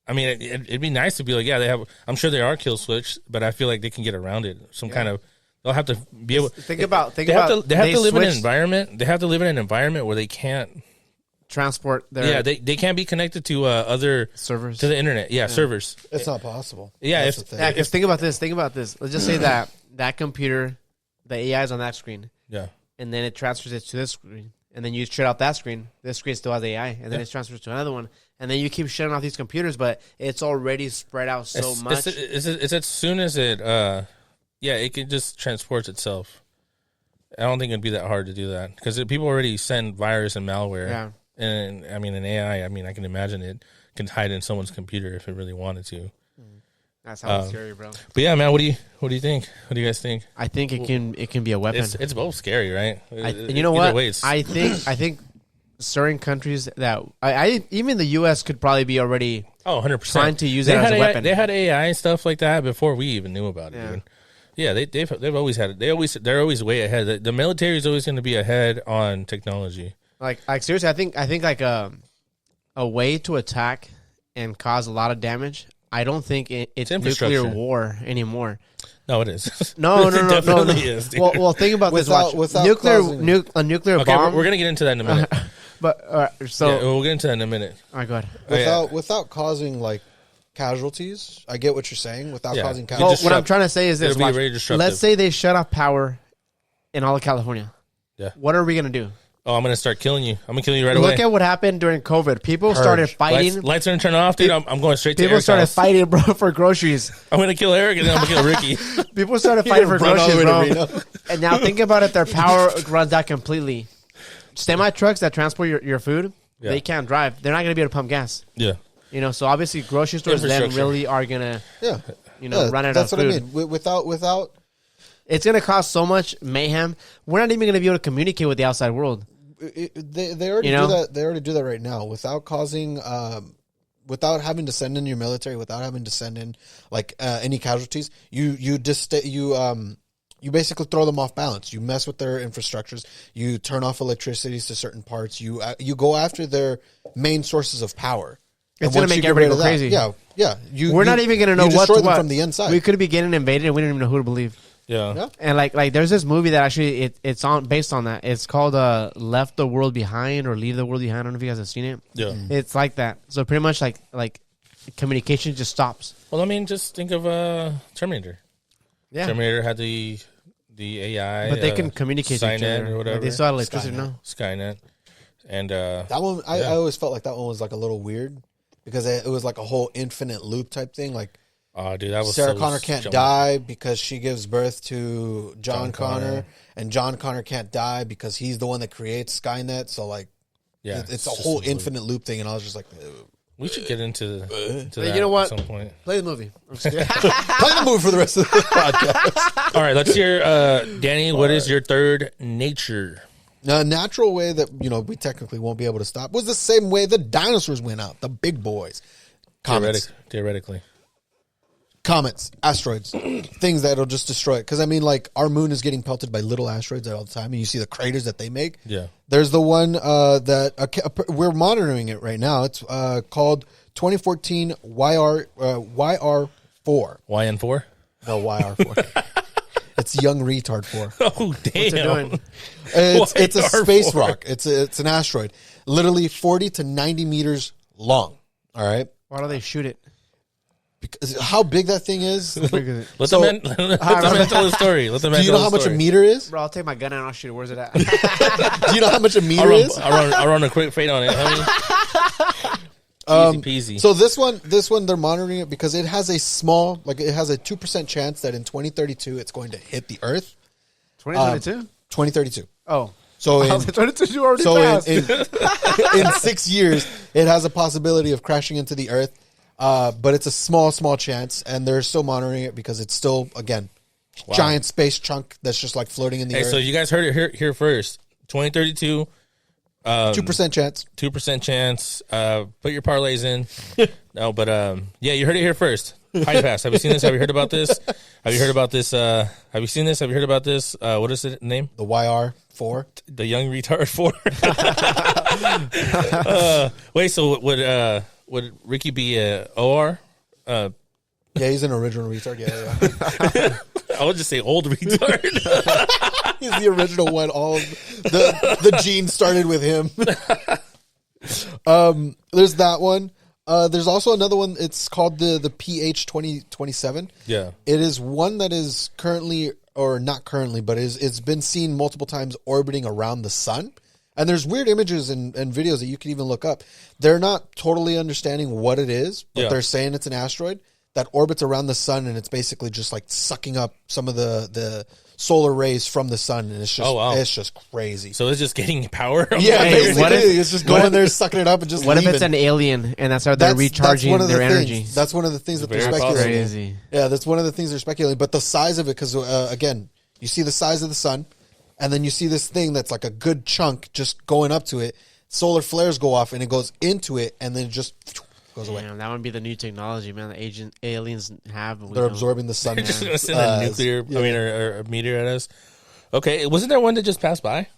I mean, it'd be nice to be like, yeah, they have. I'm sure they are kill switch, but I feel like they can get around it. Kind of. They'll have to be able. They have to live in an environment. They have to live in an environment where they can't transport their. Yeah, they can't be connected to other servers, to the internet. Yeah, servers. It's not possible. Yeah, if think about this. Let's just say that computer, the AI is on that screen. Yeah, and then it transfers it to this screen, and then you shut out that screen. This screen still has AI, and then it transfers to another one, and then you keep shutting off these computers, but it's already spread out so much. It's as soon as it. Yeah, it can just transport itself. I don't think it'd be that hard to do that, because people already send virus and malware. Yeah. And I mean, an AI, I can imagine it can hide in someone's computer if it really wanted to. That's how it's scary, bro. But yeah, man, what do you think? What do you guys think? I think it can be a weapon. It's both scary, right? You know what? I think certain countries that even the U.S. could probably be already 100% trying to use it as a weapon. They had AI and stuff like that before we even knew about it. Dude. Yeah, they've always had it. They're always way ahead. The military is always going to be ahead on technology. Like seriously, I think like a way to attack and cause a lot of damage. I don't think it's nuclear war anymore. No, it is. No, it definitely is. Dude. Well, think about this. Watch. A nuclear bomb. We're gonna get into that in a minute. But we'll get into that in a minute. All right, go ahead. Without causing like casualties, I get what you're saying. Without causing casualties, what I'm trying to say is this: let's say they shut off power in all of California. Yeah. What are we gonna do? Oh, I'm gonna start killing you. I'm gonna kill you right away. Look at what happened during COVID. People started fighting. Lights are gonna turn off, dude. I'm going straight to Eric's started house. Fighting, bro, for groceries. I'm gonna kill Eric and then I'm gonna kill Ricky. People started fighting for groceries, bro. And now think about it. Their power runs out completely. Semi trucks that transport your food, they can't drive. They're not gonna be able to pump gas. Yeah. So obviously grocery stores then really are gonna, run out of food. That's what I mean. Without, it's gonna cause so much mayhem. We're not even gonna be able to communicate with the outside world. They already do that. They already do that right now without causing, without having to send in your military, without having to send in like any casualties. You basically throw them off balance. You mess with their infrastructures. You turn off electricity to certain parts. You go after their main sources of power. It's going to make everybody go crazy. Yeah. We're not even going to know what from the inside. We could be getting invaded and we don't even know who to believe. Yeah. And like there's this movie that actually it's based on that. It's called Left the World Behind or Leave the World Behind. I don't know if you guys have seen it. Yeah. It's like that. So pretty much like communication just stops. Well, I mean, just think of Terminator. Yeah. Terminator had the AI, but they can communicate to each other or whatever. They still have electricity now. Skynet. And that one, I always felt like that one was like a little weird because it was like a whole infinite loop type thing. Like, dude, that was Sarah Connor can't die because she gives birth to John Connor, and John Connor can't die because he's the one that creates Skynet. So like, it's a whole infinite loop thing, and I was just like, we should get into that. You know what? At some point. Play the movie. Play the movie for the rest of the podcast. All right, let's hear, Danny. What is your third nature? A natural way that we technically won't be able to stop was the same way the dinosaurs went out, the big boys. Comets. Theoretically. Comets, asteroids, things that'll just destroy it. Because, I mean, like, our moon is getting pelted by little asteroids all the time, and you see the craters that they make. Yeah. There's the one that we're monitoring it right now. It's called 2014 YR4. YN4? No, YR4. It's Young Retard 4. Oh, damn. What's it doing? It's a space rock. It's an asteroid. Literally 40 to 90 meters long. All right? Why do they shoot it? Because how big that thing is. Let the man tell the story. Do you know how much a meter is? Bro, I'll take my gun and I'll shoot it. Where's it at? Do you know how much a meter is? I'll run a quick fade on it, homie. Easy peasy. So this one, they're monitoring it because it has a 2% chance that in 2032 it's going to hit the Earth. 2022? 2032. Oh. So in 2022 already passed. In 6 years, it has a possibility of crashing into the Earth. But it's a small chance, and they're still monitoring it because it's still, again, giant space chunk that's just like floating in the Earth. So you guys heard it here first. 2032. 2% chance. 2% chance. Put your parlays in. No, but yeah, you heard it here first. High pass. Have you seen this? Have you heard about this? Have you heard about this? Have you seen this? Have you heard about this? What is the name? The YR4. The Young Retard 4. Wait, so would Ricky be a OR? Yeah, he's an original retard. Yeah. I would just say old retard. He's the original one. All of the genes started with him. There's that one. There's also another one. It's called the PH2027. Yeah. It is one that is currently, or not currently, but it's been seen multiple times orbiting around the sun. And there's weird images and videos that you can even look up. They're not totally understanding what it is, but they're saying it's an asteroid that orbits around the sun, and it's basically just like sucking up some of the solar rays from the sun, and it's just it's just crazy. So it's just getting power. Yeah, basically, it's just going there, sucking it up, and just. What leaving. if it's an alien, and that's how they're recharging their energy? That's one of the things that they're Very speculating. Crazy. Yeah, that's one of the things they're speculating. But the size of it, because again, you see the size of the sun, and then you see this thing that's like a good chunk just going up to it. Solar flares go off, and it goes into it, and then it just goes away. Damn, that would be the new technology, man. The aliens have. They're absorbing the sun. They're just going to send a nuclear, or a meteor at us. Okay, wasn't there one that just passed by?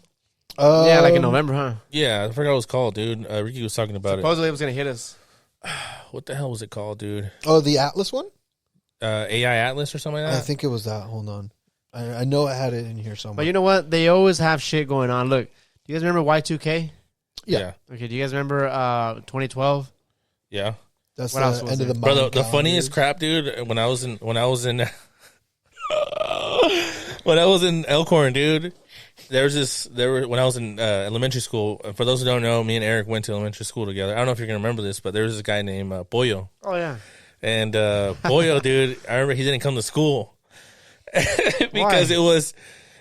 Yeah, like in November, huh? Yeah, I forgot what it was called, dude. Ricky was talking about Supposedly it was going to hit us. What the hell was it called, dude? Oh, the Atlas one? AI Atlas or something like that? I think it was that. Hold on. I know I had it in here somewhere. But you know what? They always have shit going on. Look, do you guys remember Y2K? Yeah. Okay, do you guys remember 2012? Yeah. That's what the else was end of there? the Bro, month. the funniest crap, dude, when I was in when I was in Elkhorn, dude, when I was in elementary school, for those who don't know, me and Eric went to elementary school together. I don't know if you're going to remember this, but there was this guy named Boyo. Oh, yeah. And Boyo, dude, I remember he didn't come to school because it was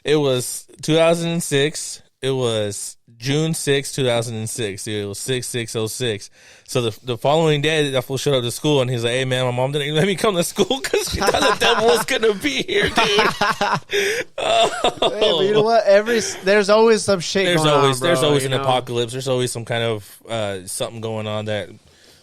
2006. It was June 6, 2006. Dude, it was 6606. So the following day, that fool showed up to school, and he's like, "Hey, man, my mom didn't even let me come to school because she thought the devil was gonna be here, dude." Hey, but you know what? There's always some shit. There's always an apocalypse. There's always some kind of something going on that,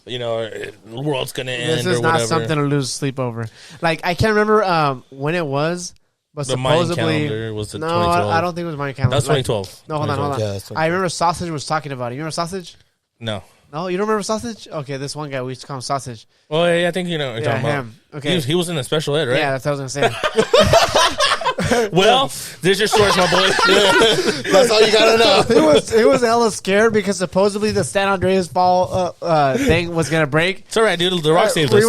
you know, the world's gonna end. This is or not whatever. something to lose sleep over. Like, I can't remember when it was, but The Mayan supposedly calendar was it no, 2012? I don't think it was Mayan calendar. That was 2012. No, hold on. Yeah, that's 2012. I remember Sausage was talking about it. You remember Sausage? No. No, you don't remember Sausage? Okay, this one guy, we used to call him Sausage. Well, yeah, I think you know what you're Yeah, talking him. about. Okay. He was in the special ed, right? Yeah, that's what I was going to say. Well, there's your source, my boy. That's all you gotta know. He was hella scared because supposedly the San Andreas Fall thing was going to break. It's all right, dude. The Rock saved us.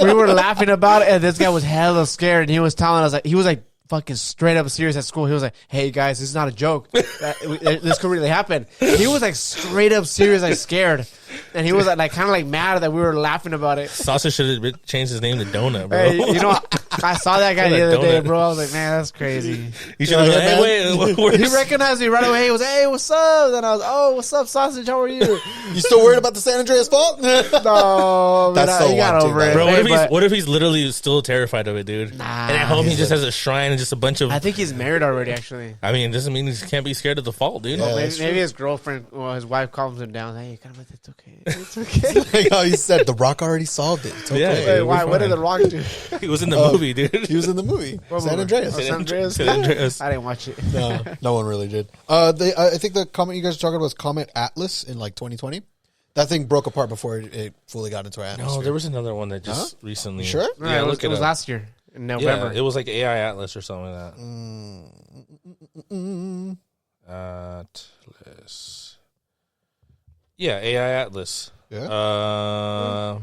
We were laughing about it, and this guy was hella scared, and he was telling us, like, he was like, fucking straight up serious at school. He was like, "Hey guys, this is not a joke. This could really happen." He was like straight up serious, like scared, and he was like kind of like mad that we were laughing about it. Sausage should have changed his name to Donut, bro. Hey, you know, I saw that guy the other day, bro. I was like, man, that's crazy. You should have been like, "Hey, wait, He recognized me right away. He was, "Hey, what's up?" And I was, "Oh, what's up, Sausage? How are you?" You still worried about the San Andreas fault? No, That's so he got wild, too, over man. it. Bro, Hey, what if he's literally still terrified of it, dude? Nah, and at home he just has a shrine and just a bunch of. I think he's married already. Actually, I mean, it doesn't mean he can't be scared of the fall, dude. Yeah. maybe his girlfriend, well, his wife, calms him down. Hey, kind of, it's okay. It's okay. Like how he said, The Rock already solved it. It's okay. Yeah. Hey, we're why? What fine. did The Rock do? He was in the movie, dude. He was in the movie. San Andreas. San Andreas. San Andreas. I didn't watch it. No one really did. I think the comment you guys were talking about was Comet Atlas in like 2020. That thing broke apart before it fully got into our atmosphere. No, there was another one that just recently. Sure? No, Yeah, it look was up. last year in November. Yeah, it was like AI Atlas or something like that. Atlas. Yeah, AI Atlas. Yeah.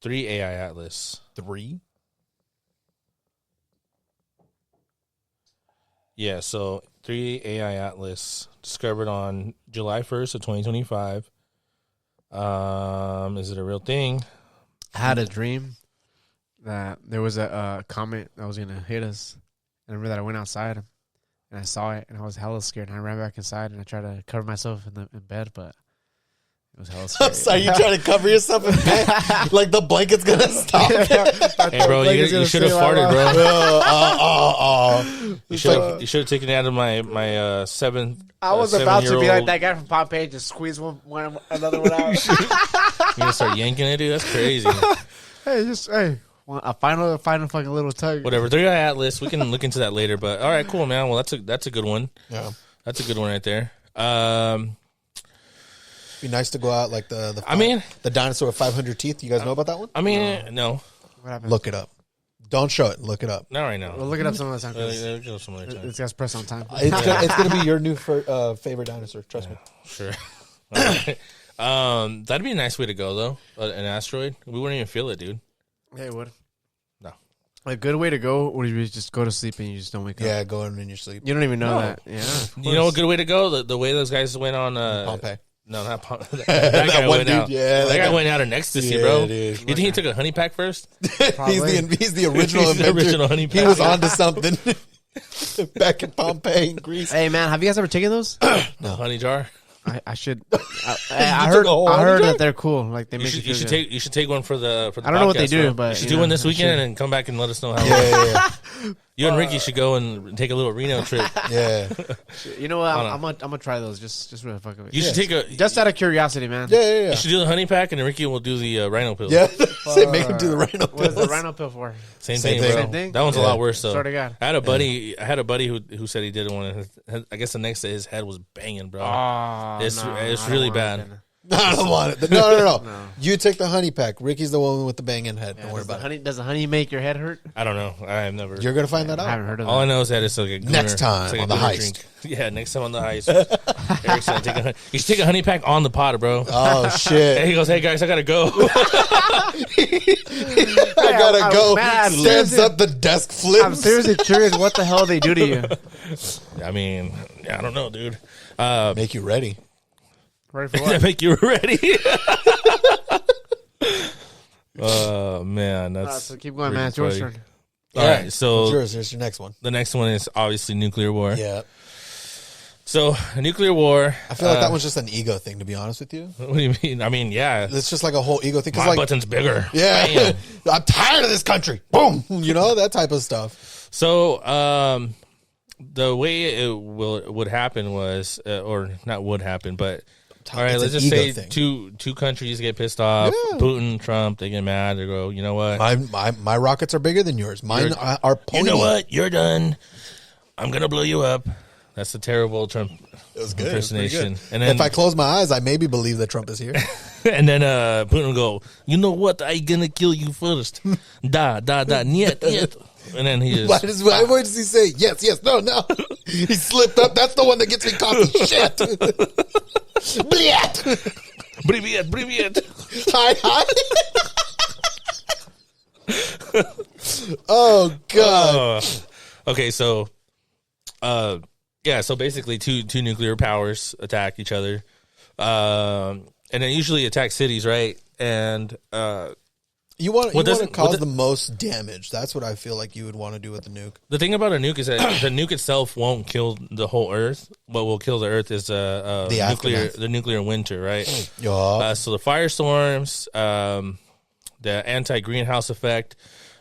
3 AI Atlas. 3? Yeah, so 3 AI Atlas discovered on July 1st of 2025. Is it a real thing? I had a dream that there was a comet that was going to hit us. I remember that I went outside and I saw it and I was hella scared. And I ran back inside and I tried to cover myself in bed, but It was hella scary. I'm sorry, you trying to cover yourself in bed? Like the blanket's gonna stop. Hey, bro, you should have farted, bro. You should have taken it out of my 7. I was about to be like that guy from Pompeii, just squeeze one another one out. You gonna start yanking it, dude? That's crazy. Hey, a final fucking little tug. Whatever. 3 Eye Atlas. We can look into that later. But all right, cool, man. Well, that's a good one. Yeah, that's a good one right there. be nice to go out like the dinosaur with 500 teeth. You guys know about that one? I mean, no. What happened? Look it up. Don't show it. Look it up. Not right now. We'll look it up some other time. Some other time. This guy's press on time. It's gonna be your new favorite dinosaur. Trust me. Sure. That'd be a nice way to go, though. An asteroid. We wouldn't even feel it, dude. Yeah, it would. No. A good way to go would be just go to sleep and you just don't wake up. Yeah, going in your sleep. You don't even know that. Yeah. You know a good way to go? The way those guys went on Pompeii. No, not Pompeii. That guy went dude, out. yeah, that guy went out in ecstasy, Yeah, bro. dude. You think he took a honey pack first? he's the original He's the inventor. original honey He pack. was onto something back in Pompeii, in Greece. Hey, man, have you guys ever taken those? No. Honey jar. I should. I heard that they're cool. Like they make You should take one for the I don't know what they podcast, do, bro. but you should you do one know, this weekend and come back and let us know how. Yeah. You and Ricky should go and take a little Reno trip. Yeah. You know what? I'm gonna try those just for the fuck of it. You should take a just out of curiosity, man. Yeah. You should do the honey pack, and then Ricky will do the rhino pill. Yeah. Say make him do the rhino What is the pills. rhino pill for? Same Same thing, thing. bro. Same thing? That one's a lot worse, though. Swear to God. I had a buddy who said he did one. And I guess the next day his head was banging, bro. Oh, It's no, it's I don't really want bad. it. No, I don't want it. No. No. You take the honey pack. Ricky's the one with the banging head. Don't worry about it. Does the honey make your head hurt? I don't know. I have never. You're gonna find that I haven't out. heard of All I that. know is that it's like a gooner. Next time It's like a on the gooner heist. drink. Yeah, next time on the heist. Eric's gonna take you should take a honey pack on the pot, bro. Oh And shit! he goes, "Hey guys, I gotta go." I gotta go. man, Stands seriously- up, the desk flips. I'm seriously curious what the hell they do to you. I mean, I don't know, dude. Make you ready. Ready for That what? make you ready? Oh man, that's So keep going, man. It's your turn. all right. So Yours. Here's your next one. the next one is obviously nuclear war. Yeah. So nuclear war. I feel like that one's just an ego thing, to be honest with you. What do you mean? I mean, yeah. It's just like a whole ego thing. 'Cause My like, button's bigger. yeah, Bam. I'm tired of this country. Boom. You know, that type of stuff. So the way it would happen was, or not would happen, but all right, It's let's an just say ego thing. two countries get pissed off. Yeah. Putin, Trump, they get mad. They go, you know what? My rockets are bigger than yours. Mine are pointy. You know what? You're done. I'm gonna blow you up. That's a terrible Trump It was good. It was pretty impersonation. good. And then, If I close my eyes, I maybe believe that Trump is here. and then Putin will go, you know what? I gonna kill you first. Niet. And then he just Why does he say yes, no? He slipped up. That's the one that gets me coffee. Shit. Bliat. Привет. Hi. Oh God. Okay, so yeah, so basically two nuclear powers attack each other. And then usually attack cities, right? And You want to doesn't- cause what the most damage. That's what I feel like you would want to do with the nuke. the thing about a nuke is that the nuke itself won't kill the whole Earth. What will kill the Earth is aftermath. the nuclear winter, right? Yeah. So the firestorms, the anti-greenhouse effect.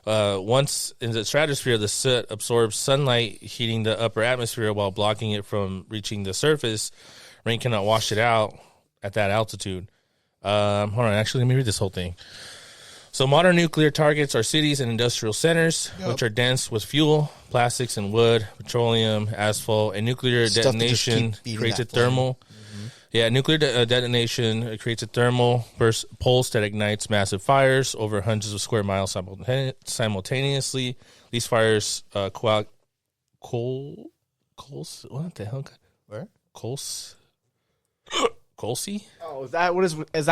Once in the stratosphere, the soot absorbs sunlight, heating the upper atmosphere while blocking it from reaching the surface. Rain cannot wash it out at that altitude. Hold on, actually, let me read this whole thing. So modern nuclear targets are cities and industrial centers, which are dense with fuel, plastics and wood, petroleum, asphalt, and nuclear Stuff that just detonation keep feeding creates a that flame. thermal. Yeah, nuclear detonation creates a thermal burst pulse that ignites massive fires over hundreds of square miles simultaneously. These fires what the hell? Where? Colsey? Oh, is that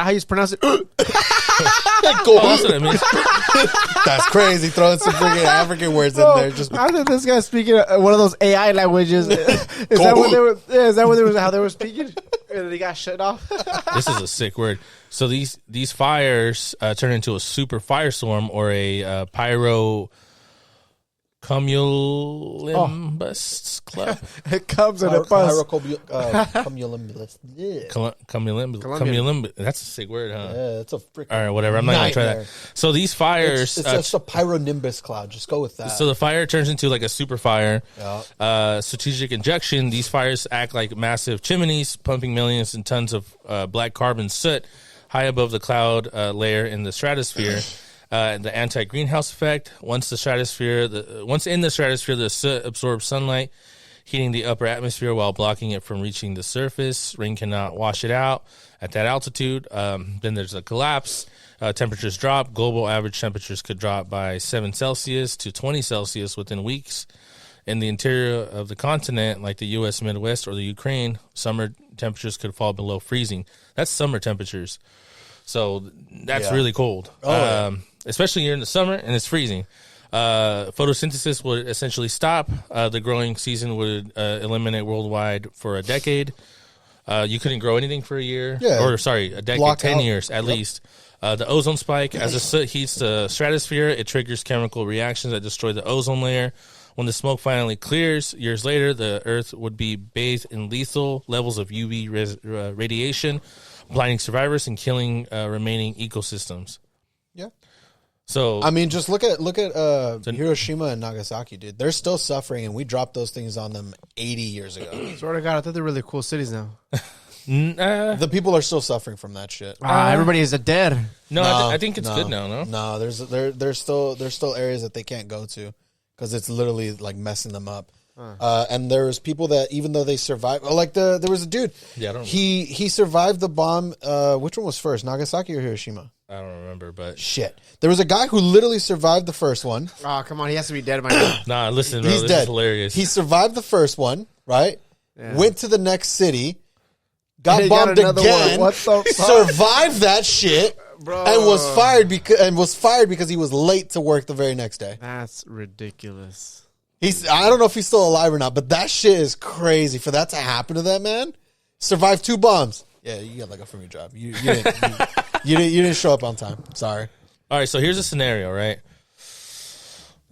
how you pronounce it? That's what I mean. That's crazy. Throwing some freaking African words in there. Just I think this guy's speaking one of those AI languages. Is that what they were? Yeah, is that what they were? How they were speaking? And then he got shut off. This is a sick word. So these fires turn into a super firestorm or a pyroclastic Cumulonimbus Club. It comes in a bus. Cumulonimbus. That's a sick word, huh? Yeah, it's a freaking All right, whatever. I'm not going to try that. So these fires... It's just a pyronimbus cloud. Just go with that. So the fire turns into like a super fire. Yeah. Strategic injection. These fires act like massive chimneys, pumping millions and tons of black carbon soot high above the cloud layer in the stratosphere. The anti-greenhouse effect. Once in the stratosphere, the soot absorbs sunlight, heating the upper atmosphere while blocking it from reaching the surface. Rain cannot wash it out at that altitude. Then there's a collapse. Temperatures drop. Global average temperatures could drop by 7 Celsius to 20 Celsius within weeks. In the interior of the continent, like the U.S. Midwest or the Ukraine, summer temperatures could fall below freezing. That's summer temperatures. So that's really cold. Especially here in the summer, and it's freezing. Photosynthesis would essentially stop. The growing season would eliminate worldwide for a decade. You couldn't grow anything for a year. Yeah. A decade, block 10 out. Years at least. The ozone spike, as the soot heats the stratosphere, it triggers chemical reactions that destroy the ozone layer. When the smoke finally clears, years later, the Earth would be bathed in lethal levels of UV radiation, blinding survivors and killing remaining ecosystems. Yeah. So I mean, just look at Hiroshima and Nagasaki, dude. They're still suffering, and we dropped those things on them 80 years ago. Swear to God, I thought they're really cool cities now. The people are still suffering from that shit. Everybody is dead. No, I think it's good now. No, there's still areas that they can't go to because it's literally like messing them up. And there's people that even though they survived, like there was a dude. Yeah, I don't. He survived the bomb. Which one was first, Nagasaki or Hiroshima? I don't remember, but shit. There was a guy who literally survived the first one. Oh, come on, he has to be dead by now. Nah, listen, bro, he's this dead. is hilarious. He survived the first one, right? Yeah. Went to the next city, got bombed again. What the fuck? Survived that shit, bro, and was fired because he was late to work the very next day. That's ridiculous. I don't know if he's still alive or not, but that shit is crazy. For that to happen to that man, survived 2 bombs. Yeah, you got let go from your job. You didn't show up on time. Sorry. All right, so here's a scenario, right?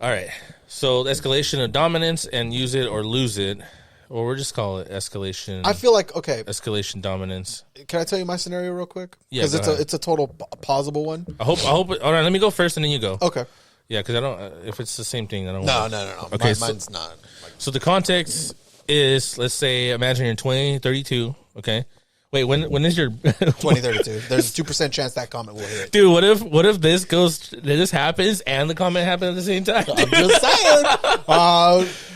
All right, so escalation of dominance and use it or lose it, or we'll just call it escalation. I feel like escalation dominance. Can I tell you my scenario real quick? Yeah, because it's a total plausible one. I hope. All right, let me go first, and then you go. Okay. Yeah, because I don't. If it's the same thing, I don't. No. Okay, mine's not. So the context is, let's say, imagine you're in 2032. Okay. Wait, when is your 2032? There's a 2% chance that comment will hit. Dude, what if this happens and the comment happens at the same time? I'm just saying.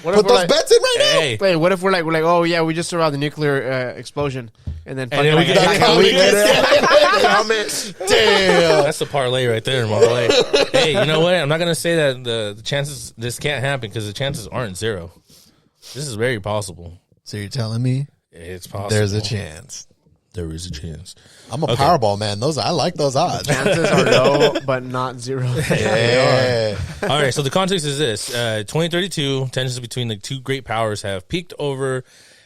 Put those bets in right now. Hey. Wait, what if we're like, oh yeah, we just survived the nuclear explosion, and then we get that comment. Damn, that's the parlay right there, parlay. Hey, you know what? I'm not gonna say that the chances this can't happen because the chances aren't 0. This is very possible. So you're telling me it's possible? There's a chance. There is a chance. I'm a Powerball man. I like those odds. Chances are low, but not 0. Yeah. All right. So the context is this: 2032 tensions between the 2 great powers have peaked over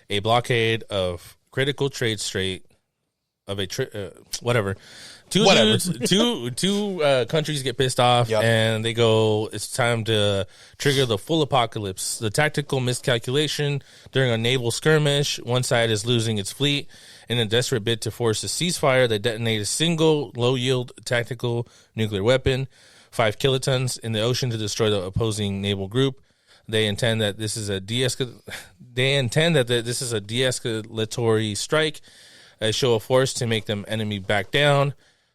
a blockade of critical trade strait of a whatever. Two countries get pissed off, and they go, it's time to trigger the full apocalypse. The tactical miscalculation during a naval skirmish, one side is losing its fleet. In a desperate bid to force a ceasefire, they detonate a single low-yield tactical nuclear weapon, 5 kilotons, in the ocean to destroy the opposing naval group. They intend that this is a de-escalatory strike, a show of force to make them enemy back down.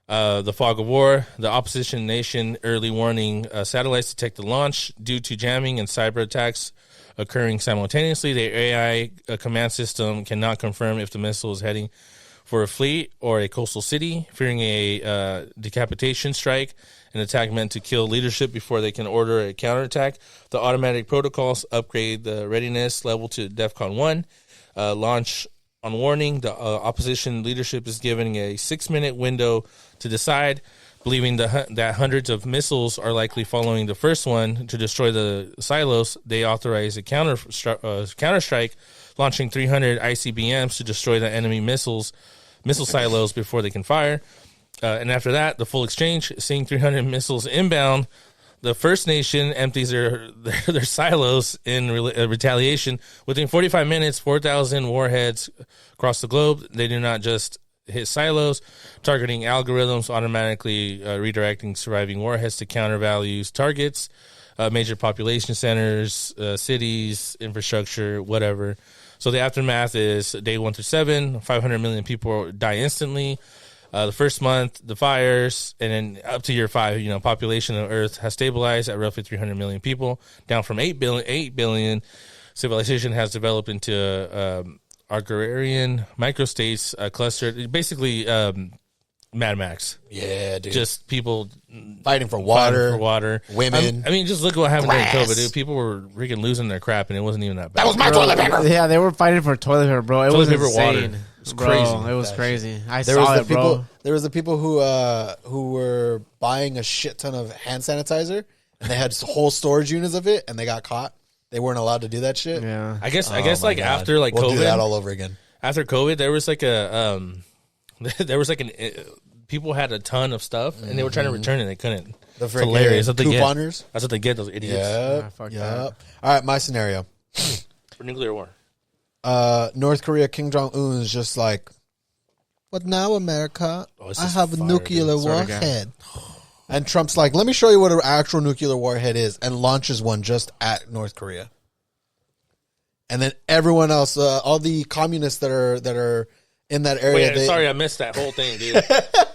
The fog of war, the opposition nation early warning satellites detect the launch due to jamming and cyber attacks occurring simultaneously. The AI command system cannot confirm if the missile is heading for a fleet or a coastal city, fearing a decapitation strike, an attack meant to kill leadership before they can order a counterattack. The automatic protocols upgrade the readiness level to DEFCON 1. Launch on warning, the opposition leadership is given a 6-minute window to decide, believing that hundreds of missiles are likely following the first one to destroy the silos. They authorize a counterstrike, launching 300 ICBMs to destroy the enemy missile silos before they can fire. And after that, the full exchange, seeing 300 missiles inbound, The First Nation empties their silos in retaliation. Within 45 minutes, 4,000 warheads across the globe. They do not just hit silos, targeting algorithms, automatically redirecting surviving warheads to counter values targets, major population centers, cities, infrastructure, whatever. So the aftermath is day 1 through 7. 500 million people die instantly. The first month, the fires, and then up to year 5, population of Earth has stabilized at roughly 300 million people, down from 8 billion. Civilization has developed into agrarian microstates clustered, basically Mad Max. Yeah, dude. Just people fighting for water, women. I mean, just look what happened during COVID, dude. People were freaking losing their crap, and it wasn't even that bad. That was my toilet paper. Yeah, they were fighting for toilet paper, bro. It was paper, insane. water. It was crazy. It was crazy. I There saw was it, bro. There was the people who were buying a shit ton of hand sanitizer, and they had whole storage units of it, and they got caught. They weren't allowed to do that shit. Yeah, I guess like God. after like we'll COVID, do that all over again. after COVID, there was like people had a ton of stuff, and they were trying to return it. They couldn't. The It's hilarious. That's what they get. couponers. That's what they get. Those idiots Yep. fuck Yep. that. All right, my scenario. for nuclear war. North Korea, Kim Jong-un is just like, what now, America? it's I just have a fire, nuclear dude. Sorry, warhead. And Trump's like, let me show you what an actual nuclear warhead is, and launches one just at North Korea. And then everyone else, all the communists that are in that area. Wait, sorry, I missed that whole thing, dude.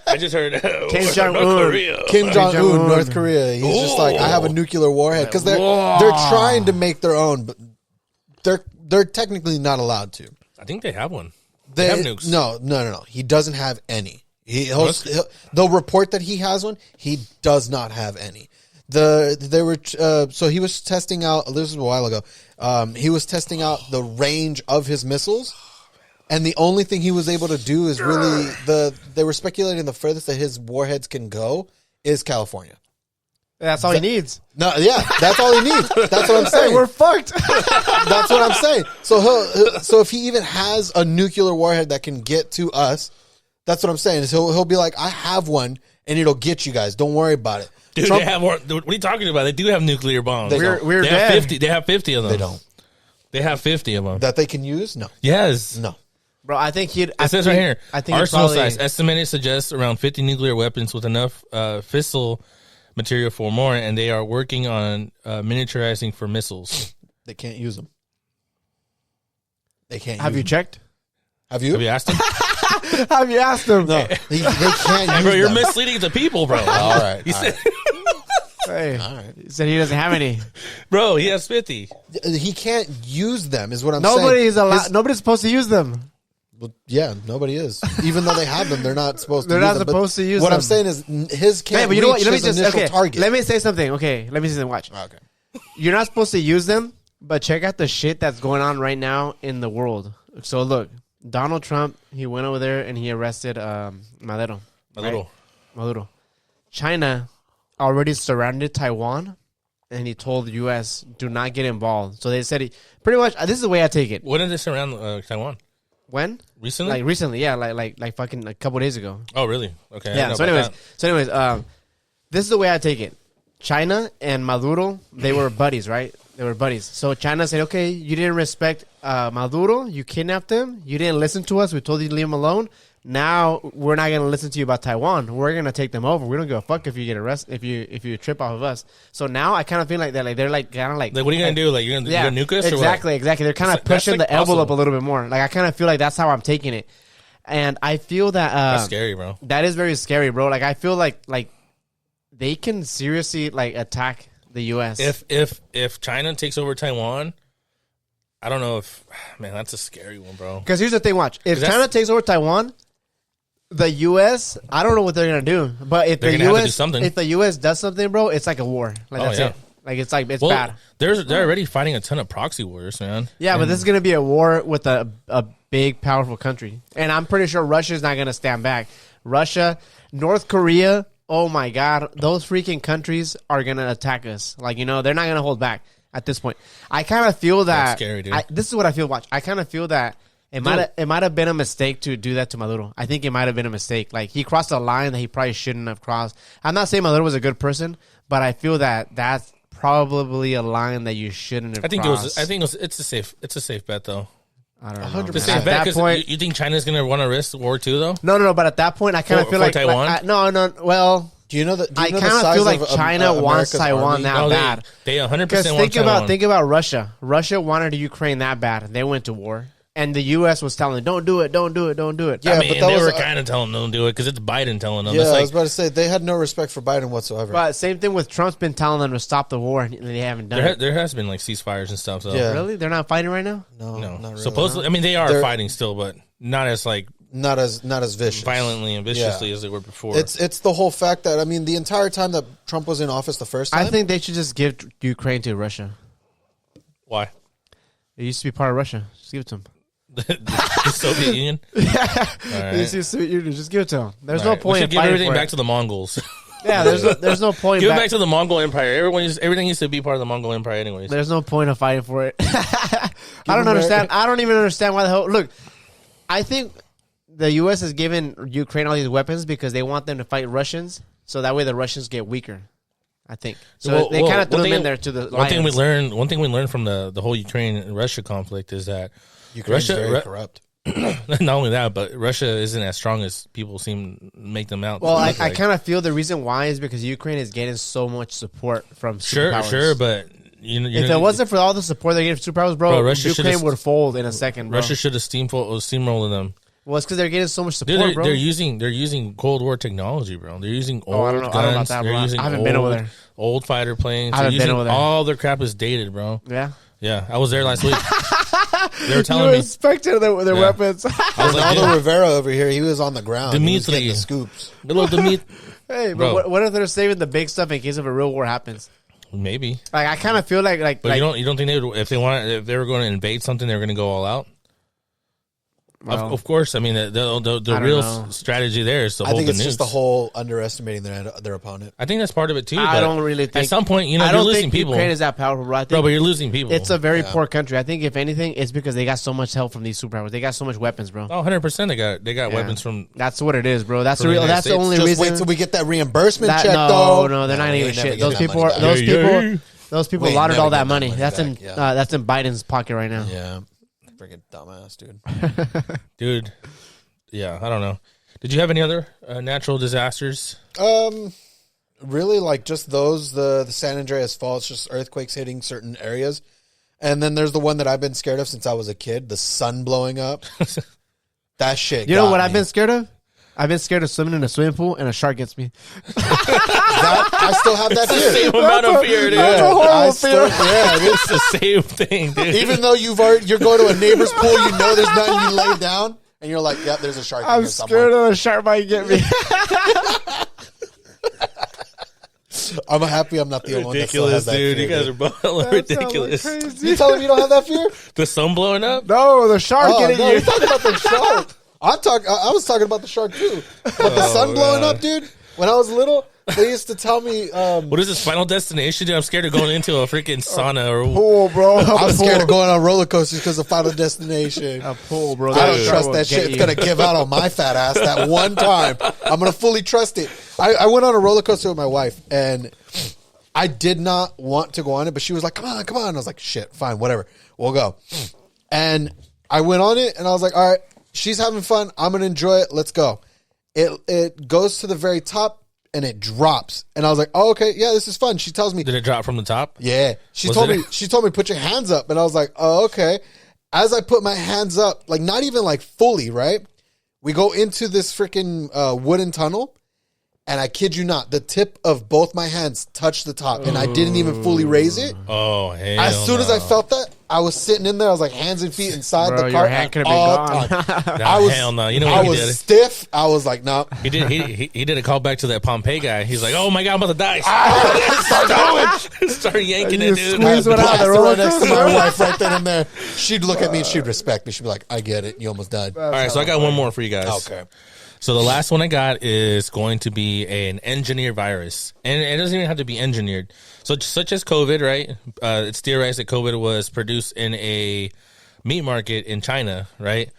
I just heard Kim North Jong-un. Korea. Kim Jong-un, Jong-un. North Korea. He's just like, I have a nuclear warhead, because they're trying to make their own, but they're technically not allowed to. I think they have one. They have nukes. No. He doesn't have any. They'll report that he has one. He does not have any. So he was testing out. This was a while ago. He was testing out the range of his missiles, and the only thing he was able to do is really they were speculating the furthest that his warheads can go is California. That's all he needs. No, yeah, that's all he needs. That's what I'm saying. We're fucked. That's what I'm saying. So if he even has a nuclear warhead that can get to us, that's what I'm saying. Is he'll be like, I have one, and it'll get you guys. Don't worry about it. Dude, Trump, they have more. What are you talking about? They do have nuclear bombs. We're They have dead. 50. They have 50 of them. they don't. They have 50 of them. That they can use? No. Yes. No. Bro, I think he'd. It says right here. I think arsenal probably, size estimated suggests around 50 nuclear weapons with enough fissile material for more, and they are working on miniaturizing for missiles. They can't use them. They can't Have use you them. checked? Have you? Have you asked them? Have you asked him? No. They can't use Bro, you're them. misleading the people, bro. All right. He said, Hey, All right. he said he doesn't have any. bro, he has 50. He can't use them, is what I'm saying. Nobody's allowed. Nobody's supposed to use them. Well, yeah, nobody is. Even though they have them, they're not supposed to They're use not them. supposed to use what them. I'm saying is his can't Hey, but you know what? reach Let me his just initial target. Let me say something. Okay, let me say something. Watch. Okay. You're not supposed to use them, but check out the shit that's going on right now in the world. So look, Donald Trump, he went over there and he arrested Maduro. Maduro. China already surrounded Taiwan, and he told the U.S. do not get involved. So they said pretty much. This is the way I take it. When did this surround Taiwan? When? Recently? Like recently, yeah, like fucking a couple days ago. Oh, really? Okay. I Yeah. know So about anyways, that. this is the way I take it. China and Maduro, they were buddies, right? They were buddies. So China said, okay, you didn't respect Maduro. You kidnapped him. You didn't listen to us. We told you to leave him alone. Now we're not going to listen to you about Taiwan. We're going to take them over. We don't give a fuck if you get arrested, if you trip off of us. So now I kind of feel like that. Like they're like kind of like. Like, what are you going to do? Like, you're going to nuke us? Exactly, or what? exactly. They're kind of That's like pushing the envelope possible. a little bit more. Like I kind of feel like that's how I'm taking it. And I feel that That's scary, bro. that is very scary, bro. Like I feel like they can seriously like attack the U.S. If China takes over Taiwan, I don't know if, man, that's a scary one, bro. Because here's the thing, watch. If 'Cause China takes over Taiwan, the U.S. I don't know what they're gonna do. But if They're the gonna have to do U.S. something. if the U.S. does something, bro, it's like a war. Like Oh, that's yeah. it. Like it's Well, bad. they're already fighting a ton of proxy wars, man. Yeah, but this is gonna be a war with a big, powerful country, and I'm pretty sure Russia's not gonna stand back. Russia, North Korea. Oh my God, those freaking countries are gonna attack us. Like they're not gonna hold back at this point. I kind of feel that. That's scary, dude. This is what I feel. Watch, I kind of feel that It might have been a mistake to do that to Maduro. I think it might have been a mistake. Like, he crossed a line that he probably shouldn't have crossed. I'm not saying Maduro was a good person, but I feel that that's probably a line that you shouldn't have crossed. It's a safe bet though. I don't know. 100%. At that point, you think China's going to want to risk War II though? No. But at that point, I kind of feel like Taiwan. No. Well, do you know that? I kind of feel like China wants Taiwan that bad. They 100% want Taiwan. Think about Russia. Russia wanted Ukraine that bad. They went to war. And the U.S. was telling them, don't do it. Yeah, but they were kind of telling them don't do it because it's Biden telling them. Yeah, I was about to say, they had no respect for Biden whatsoever. But same thing with Trump's been telling them to stop the war, and they haven't done it. There has been like ceasefires and stuff. So. Yeah. Really? They're not fighting right now? No, not really. Supposedly, I mean, they are fighting still, but not as vicious, violently and viciously as they were before. It's the whole fact that, I mean, the entire time that Trump was in office the first time, I think they should just give Ukraine to Russia. Why? It used to be part of Russia. Just give it to them. The Soviet Union. Yeah, right. Soviet Union. Just give it to them. There's no point. We should give everything back to the Mongols. Yeah, there's no point. Give it back to the Mongol Empire. Everything used to be part of the Mongol Empire, anyways. There's no point of fighting for it. I don't understand. I don't even understand why the hell. Look, I think the U.S. has given Ukraine all these weapons because they want them to fight Russians, so that way the Russians get weaker. I think so. They kind of threw them in there to the. One thing we learned from the whole Ukraine and Russia conflict is that. Ukraine's very corrupt. Not only that, but Russia isn't as strong as people seem to make them out. Well, I kind of feel the reason why is because Ukraine is getting so much support from superpowers. Sure, but if it wasn't for all the support they get from superpowers, bro, Ukraine would fold in a second. Bro. Russia should have steamrolled them. Well, it's because they're getting so much support, Dude, bro. They're using Cold War technology, bro. They're using old guns. I don't know about that, bro. I haven't been over there. Old fighter planes. I haven't been over there. All their crap is dated, bro. Yeah, I was there last week. They were telling me. Inspected their weapons. Ronaldo Rivera over here, he was on the ground. Dimitri. He was getting the scoops. Little Dimitri. Hey, but what if they're saving the big stuff in case of a real war happens? Maybe. Like, I kind of feel like. But you don't think they would, if they were going to invade something, they were going to go all out? Well, of course. I mean, the real strategy there is to hold the nukes. I think it's just the whole underestimating their opponent. I think that's part of it too. I don't really think. At some point, you're losing people. Ukraine is that powerful, bro. But you're losing people. It's a very poor country. I think if anything, it's because they got so much help from these superpowers. They got so much weapons, bro. 100%. They got weapons from. That's what it is, bro. That's the real. That's the only reason. Just wait till we get that reembrsement check, though. No, they're not even shit. Those people laundered all that money. That's in Biden's pocket right now. Yeah. Freaking dumbass, dude. Dude. Yeah, I don't know. Did you have any other natural disasters? Really, like just those, the San Andreas Fault, just earthquakes hitting certain areas. And then there's the one that I've been scared of since I was a kid, the sun blowing up. That shit. You know what I've been scared of? I've been scared of swimming in a swimming pool and a shark gets me. I still have that fear. Same amount of fear, dude. That's a horrible fear. It's the same thing, dude. Even though you're going to a neighbor's pool, you know there's nothing, you lay down, and you're like, yep, there's a shark in here somewhere. I'm scared of a shark might get me. I'm happy I'm not the only one that still has that dude. fear. You guys are both ridiculous. You telling me you don't have that fear? The sun blowing up? No, the shark getting you. You're talking about the shark. I was talking about the shark too. But the sun blowing up, dude, when I was little, they used to tell me... what is this, Final Destination? Dude, I'm scared of going into a freaking sauna. Or pool, bro. I'm scared of going on roller coasters because of Final Destination. A pool, bro. I don't trust that shit. It's going to give out on my fat ass that one time. I'm going to fully trust it. I went on a roller coaster with my wife, and I did not want to go on it, but she was like, come on. I was like, shit, fine, whatever. We'll go. And I went on it, and I was like, all right, she's having fun. I'm going to enjoy it. Let's go. It goes to the very top and it drops. And I was like, oh, okay. Yeah, this is fun. She tells me. Did it drop from the top? Yeah. She told me, put your hands up. And I was like, oh, okay. As I put my hands up, like not even like fully, right? We go into this freaking wooden tunnel. And I kid you not, the tip of both my hands touched the top, and I didn't even fully raise it. Oh, hell As soon as I felt that, I was sitting in there. I was like hands and feet inside the your cart. hand could have been gone. Hell no. You know what I he was did? stiff. I was like, no. He did a call back to that Pompeii guy. He's like, oh my God, I'm about to die. Start yanking it, dude. Squeeze one out of the roller next to my wife right then and there. She'd look at me and she'd respect me. She'd be like, I get it. You almost died. All right, so I got one more for you guys. Okay. So the last one I got is going to be an engineered virus. And it doesn't even have to be engineered. So such as COVID, right? It's theorized that COVID was produced in a meat market in China, right?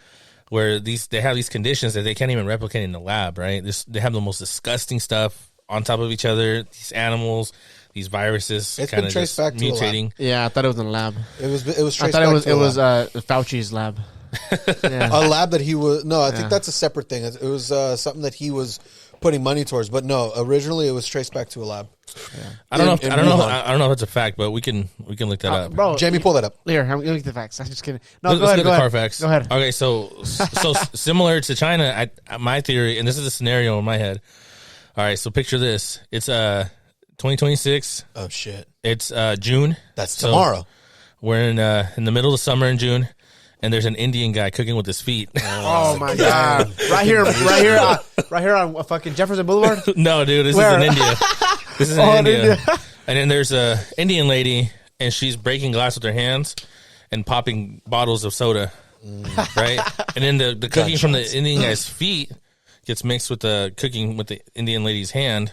Where they have these conditions that they can't even replicate in the lab, right? They have the most disgusting stuff on top of each other. These animals, these viruses, It's kind been of traced just back to a lab. mutating. Yeah, I thought it was in a lab. It was I traced thought back it was to a lab. Fauci's lab. Yeah. A lab that he was. No, I think Yeah. that's a separate thing. It was something that he was putting money towards. But no, originally it was traced back to a lab. I don't know. In I don't know. Wuhan. I don't know if it's a fact, but we can look that up. Bro, Jamie, pull that up. here, I'm going to get the facts. I'm just kidding. No, Let's go ahead. get Go the ahead. Carfax. Go ahead. Okay, so similar to China, my theory, and this is a scenario in my head. All right, so picture this. It's 2026. Oh shit, It's June. that's So tomorrow. We're in the middle of summer in June, and there's an Indian guy cooking with his feet. Oh my god! right here on fucking Jefferson Boulevard. No, dude, this Where? is in India. This is in Oh, in India. India. And then there's a Indian lady, and she's breaking glass with her hands and popping bottles of soda, right? And then the cooking from the Indian guy's feet gets mixed with the cooking with the Indian lady's hand,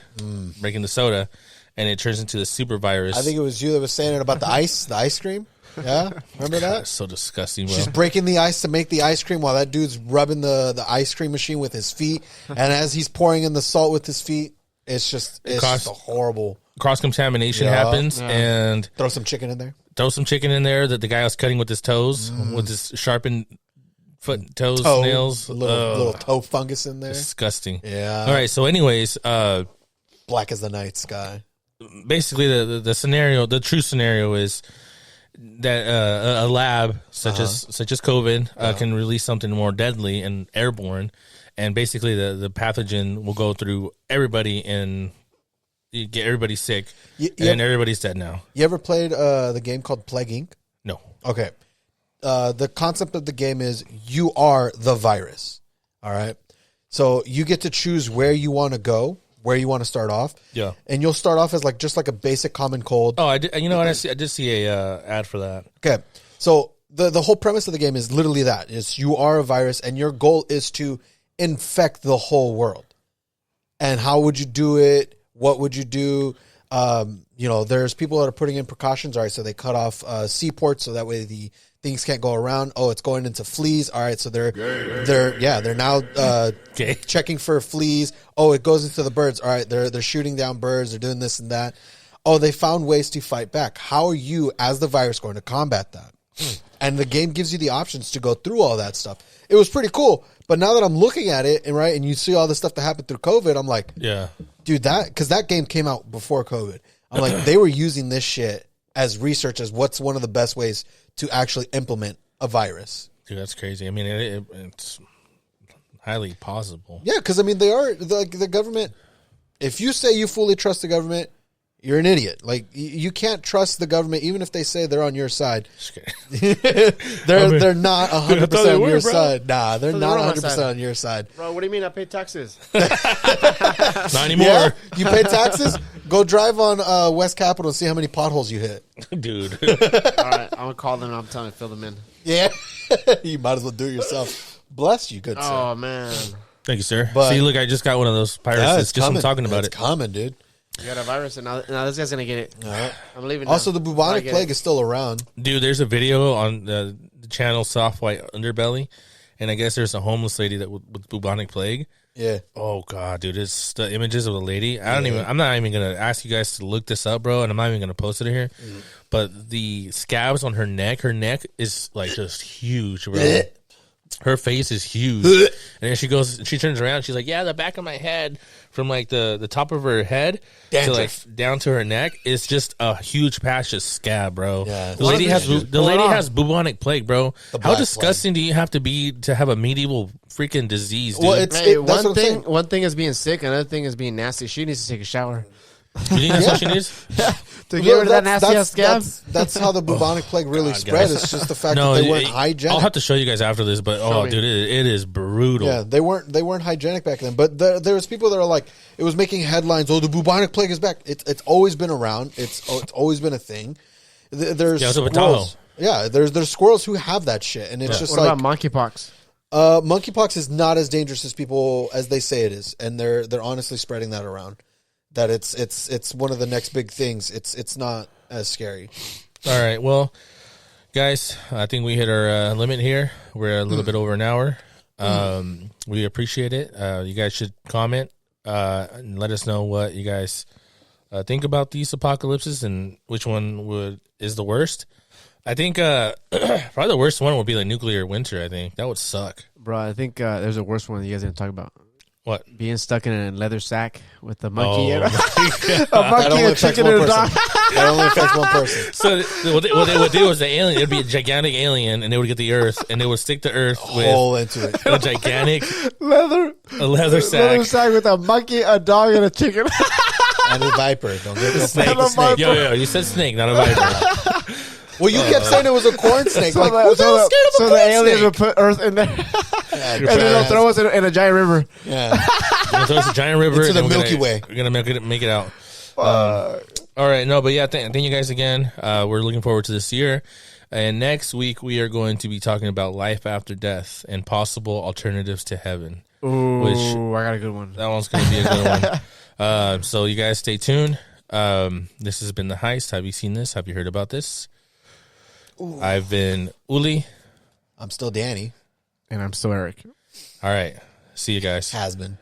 breaking the soda, and it turns into the super virus. I think it was you that was saying it about the ice cream. Yeah, remember that? That's so disgusting, bro. She's breaking the ice to make the ice cream while that dude's rubbing the ice cream machine with his feet, and as he's pouring in the salt with his feet, it's just a horrible. Cross contamination Yeah. happens, and Throw some chicken in there. throw some chicken in there that the guy was cutting with his toes, with his sharpened toes, nails. A little toe fungus in there. Disgusting. Yeah. All right. So, anyways, Black as the night sky. basically the scenario, the true scenario is that a lab such as COVID can release something more deadly and airborne, and basically the pathogen will go through everybody and you get everybody sick, and everybody's dead now. You ever played the game called Plague Inc.? No. Okay. The concept of the game is you are the virus. All right. So you get to choose where you want to go, where you want to start off. Yeah. And you'll start off as just like a basic common cold. Oh, I did. You know what? I did see a ad for that. Okay. So the whole premise of the game is literally that. Is you are a virus and your goal is to infect the whole world. And how would you do it? What would you do? There's people that are putting in precautions. All right, so they cut off seaports so that way the things can't go around. Oh, it's going into fleas. All right, so they're now checking for fleas. Oh, it goes into the birds. All right, they're shooting down birds. They're doing this and that. Oh, they found ways to fight back. How are you, as the virus, going to combat that? And the game gives you the options to go through all that stuff. It was pretty cool. But now that I'm looking at it, and you see all the stuff that happened through COVID, I'm like, Yeah. dude, because that game came out before COVID. I'm like, they were using this shit as research as what's one of the best ways to actually implement a virus. Dude, that's crazy. I mean, it's highly possible. Yeah, because I mean, they are the government. If you say you fully trust the government, you're an idiot. Like you can't trust the government, even if they say they're on your side. They're not 100% on your side. Nah, they're not 100% on your side. Bro, what do you mean I pay taxes? Not anymore, Yeah, you pay taxes. Go drive on West Capitol and see how many potholes you hit. dude. All right, I'm gonna call them. I'm telling you, fill them in. Yeah, you might as well do it yourself. Bless you, good sir. Oh man, Thank you, sir. But- See, look, I just got one of those pirates. It's just from talking about it's it. coming, dude. you got a virus, and now this guy's gonna get it. I'm leaving. Also, now. the bubonic I get plague it. is still around. Dude, there's a video on the channel Soft White Underbelly, and I guess there's a homeless lady that with bubonic plague. Yeah. Oh god, dude, it's the images of the lady. I'm not even gonna ask you guys to look this up, bro, and I'm not even gonna post it here. But the scabs on her neck is like just huge, bro. Her face is huge, and then she turns around. She's like, "Yeah, the back of my head, from like the top of her head to like down to her neck, is just a huge patch of scab, bro." Yeah. The lady has bubonic plague, bro. How black disgusting do you have to be to have a medieval freaking disease, dude? Well, Hey, that's what I'm saying. one thing is being sick, another thing is being nasty. She needs to take a shower. You think that's what she needs? To get rid of that nasty ass scab. That's how the bubonic plague really spread. guys. It's just the fact that they weren't I'll hygienic. have to show you guys after this, but me. dude, it is brutal. Yeah, they weren't hygienic back then. But there's people that are like, it was making headlines. Oh, the bubonic plague is back. It's always been around. It's always been a thing. There's Yeah, it's up in squirrels. Yeah, there's squirrels who have that shit, and it's just What like about monkeypox? monkeypox is not as dangerous as they say it is, and they're honestly spreading that around. That it's one of the next big things. It's not as scary. All right. Well, Guys, I think we hit our limit here. We're a little bit over an hour. We appreciate it. You guys should comment and let us know what you guys think about these apocalypses and which one is the worst. I think probably the worst one would be like nuclear winter. I think that would suck. Bro, I think there's a worse one that you guys didn't talk about. What? Being stuck in a leather sack with a monkey, Oh, and a monkey, a chicken, and a dog. That only affects one person. So what they would do is the alien, it'd be a gigantic alien, and they would get the Earth, and they would stick the Earth Hole with into it. a gigantic leather sack. with a monkey, a dog, and a chicken. And a viper. Don't get no Snake. fucking snake. Yo, you said snake, not a viper. Well, you kept saying it was a corn snake. So Like, the, who's so scared of a so corn the aliens snake? will put Earth in there, Yeah, and then they'll throw us in a giant river. Yeah. We'll throw us a giant river. Into the and we're Milky gonna- Way. We're gonna make it out. All right, no, but yeah, thank you guys again. We're looking forward to this year, and next week we are going to be talking about life after death and possible alternatives to heaven. Ooh, I got a good one. That one's going to be a good one. So you guys stay tuned. This has been The Heist. Have you seen this? Have you heard about this? Ooh. I've been Uli. I'm still Danny. And I'm still Eric. All right. See you guys. Has been.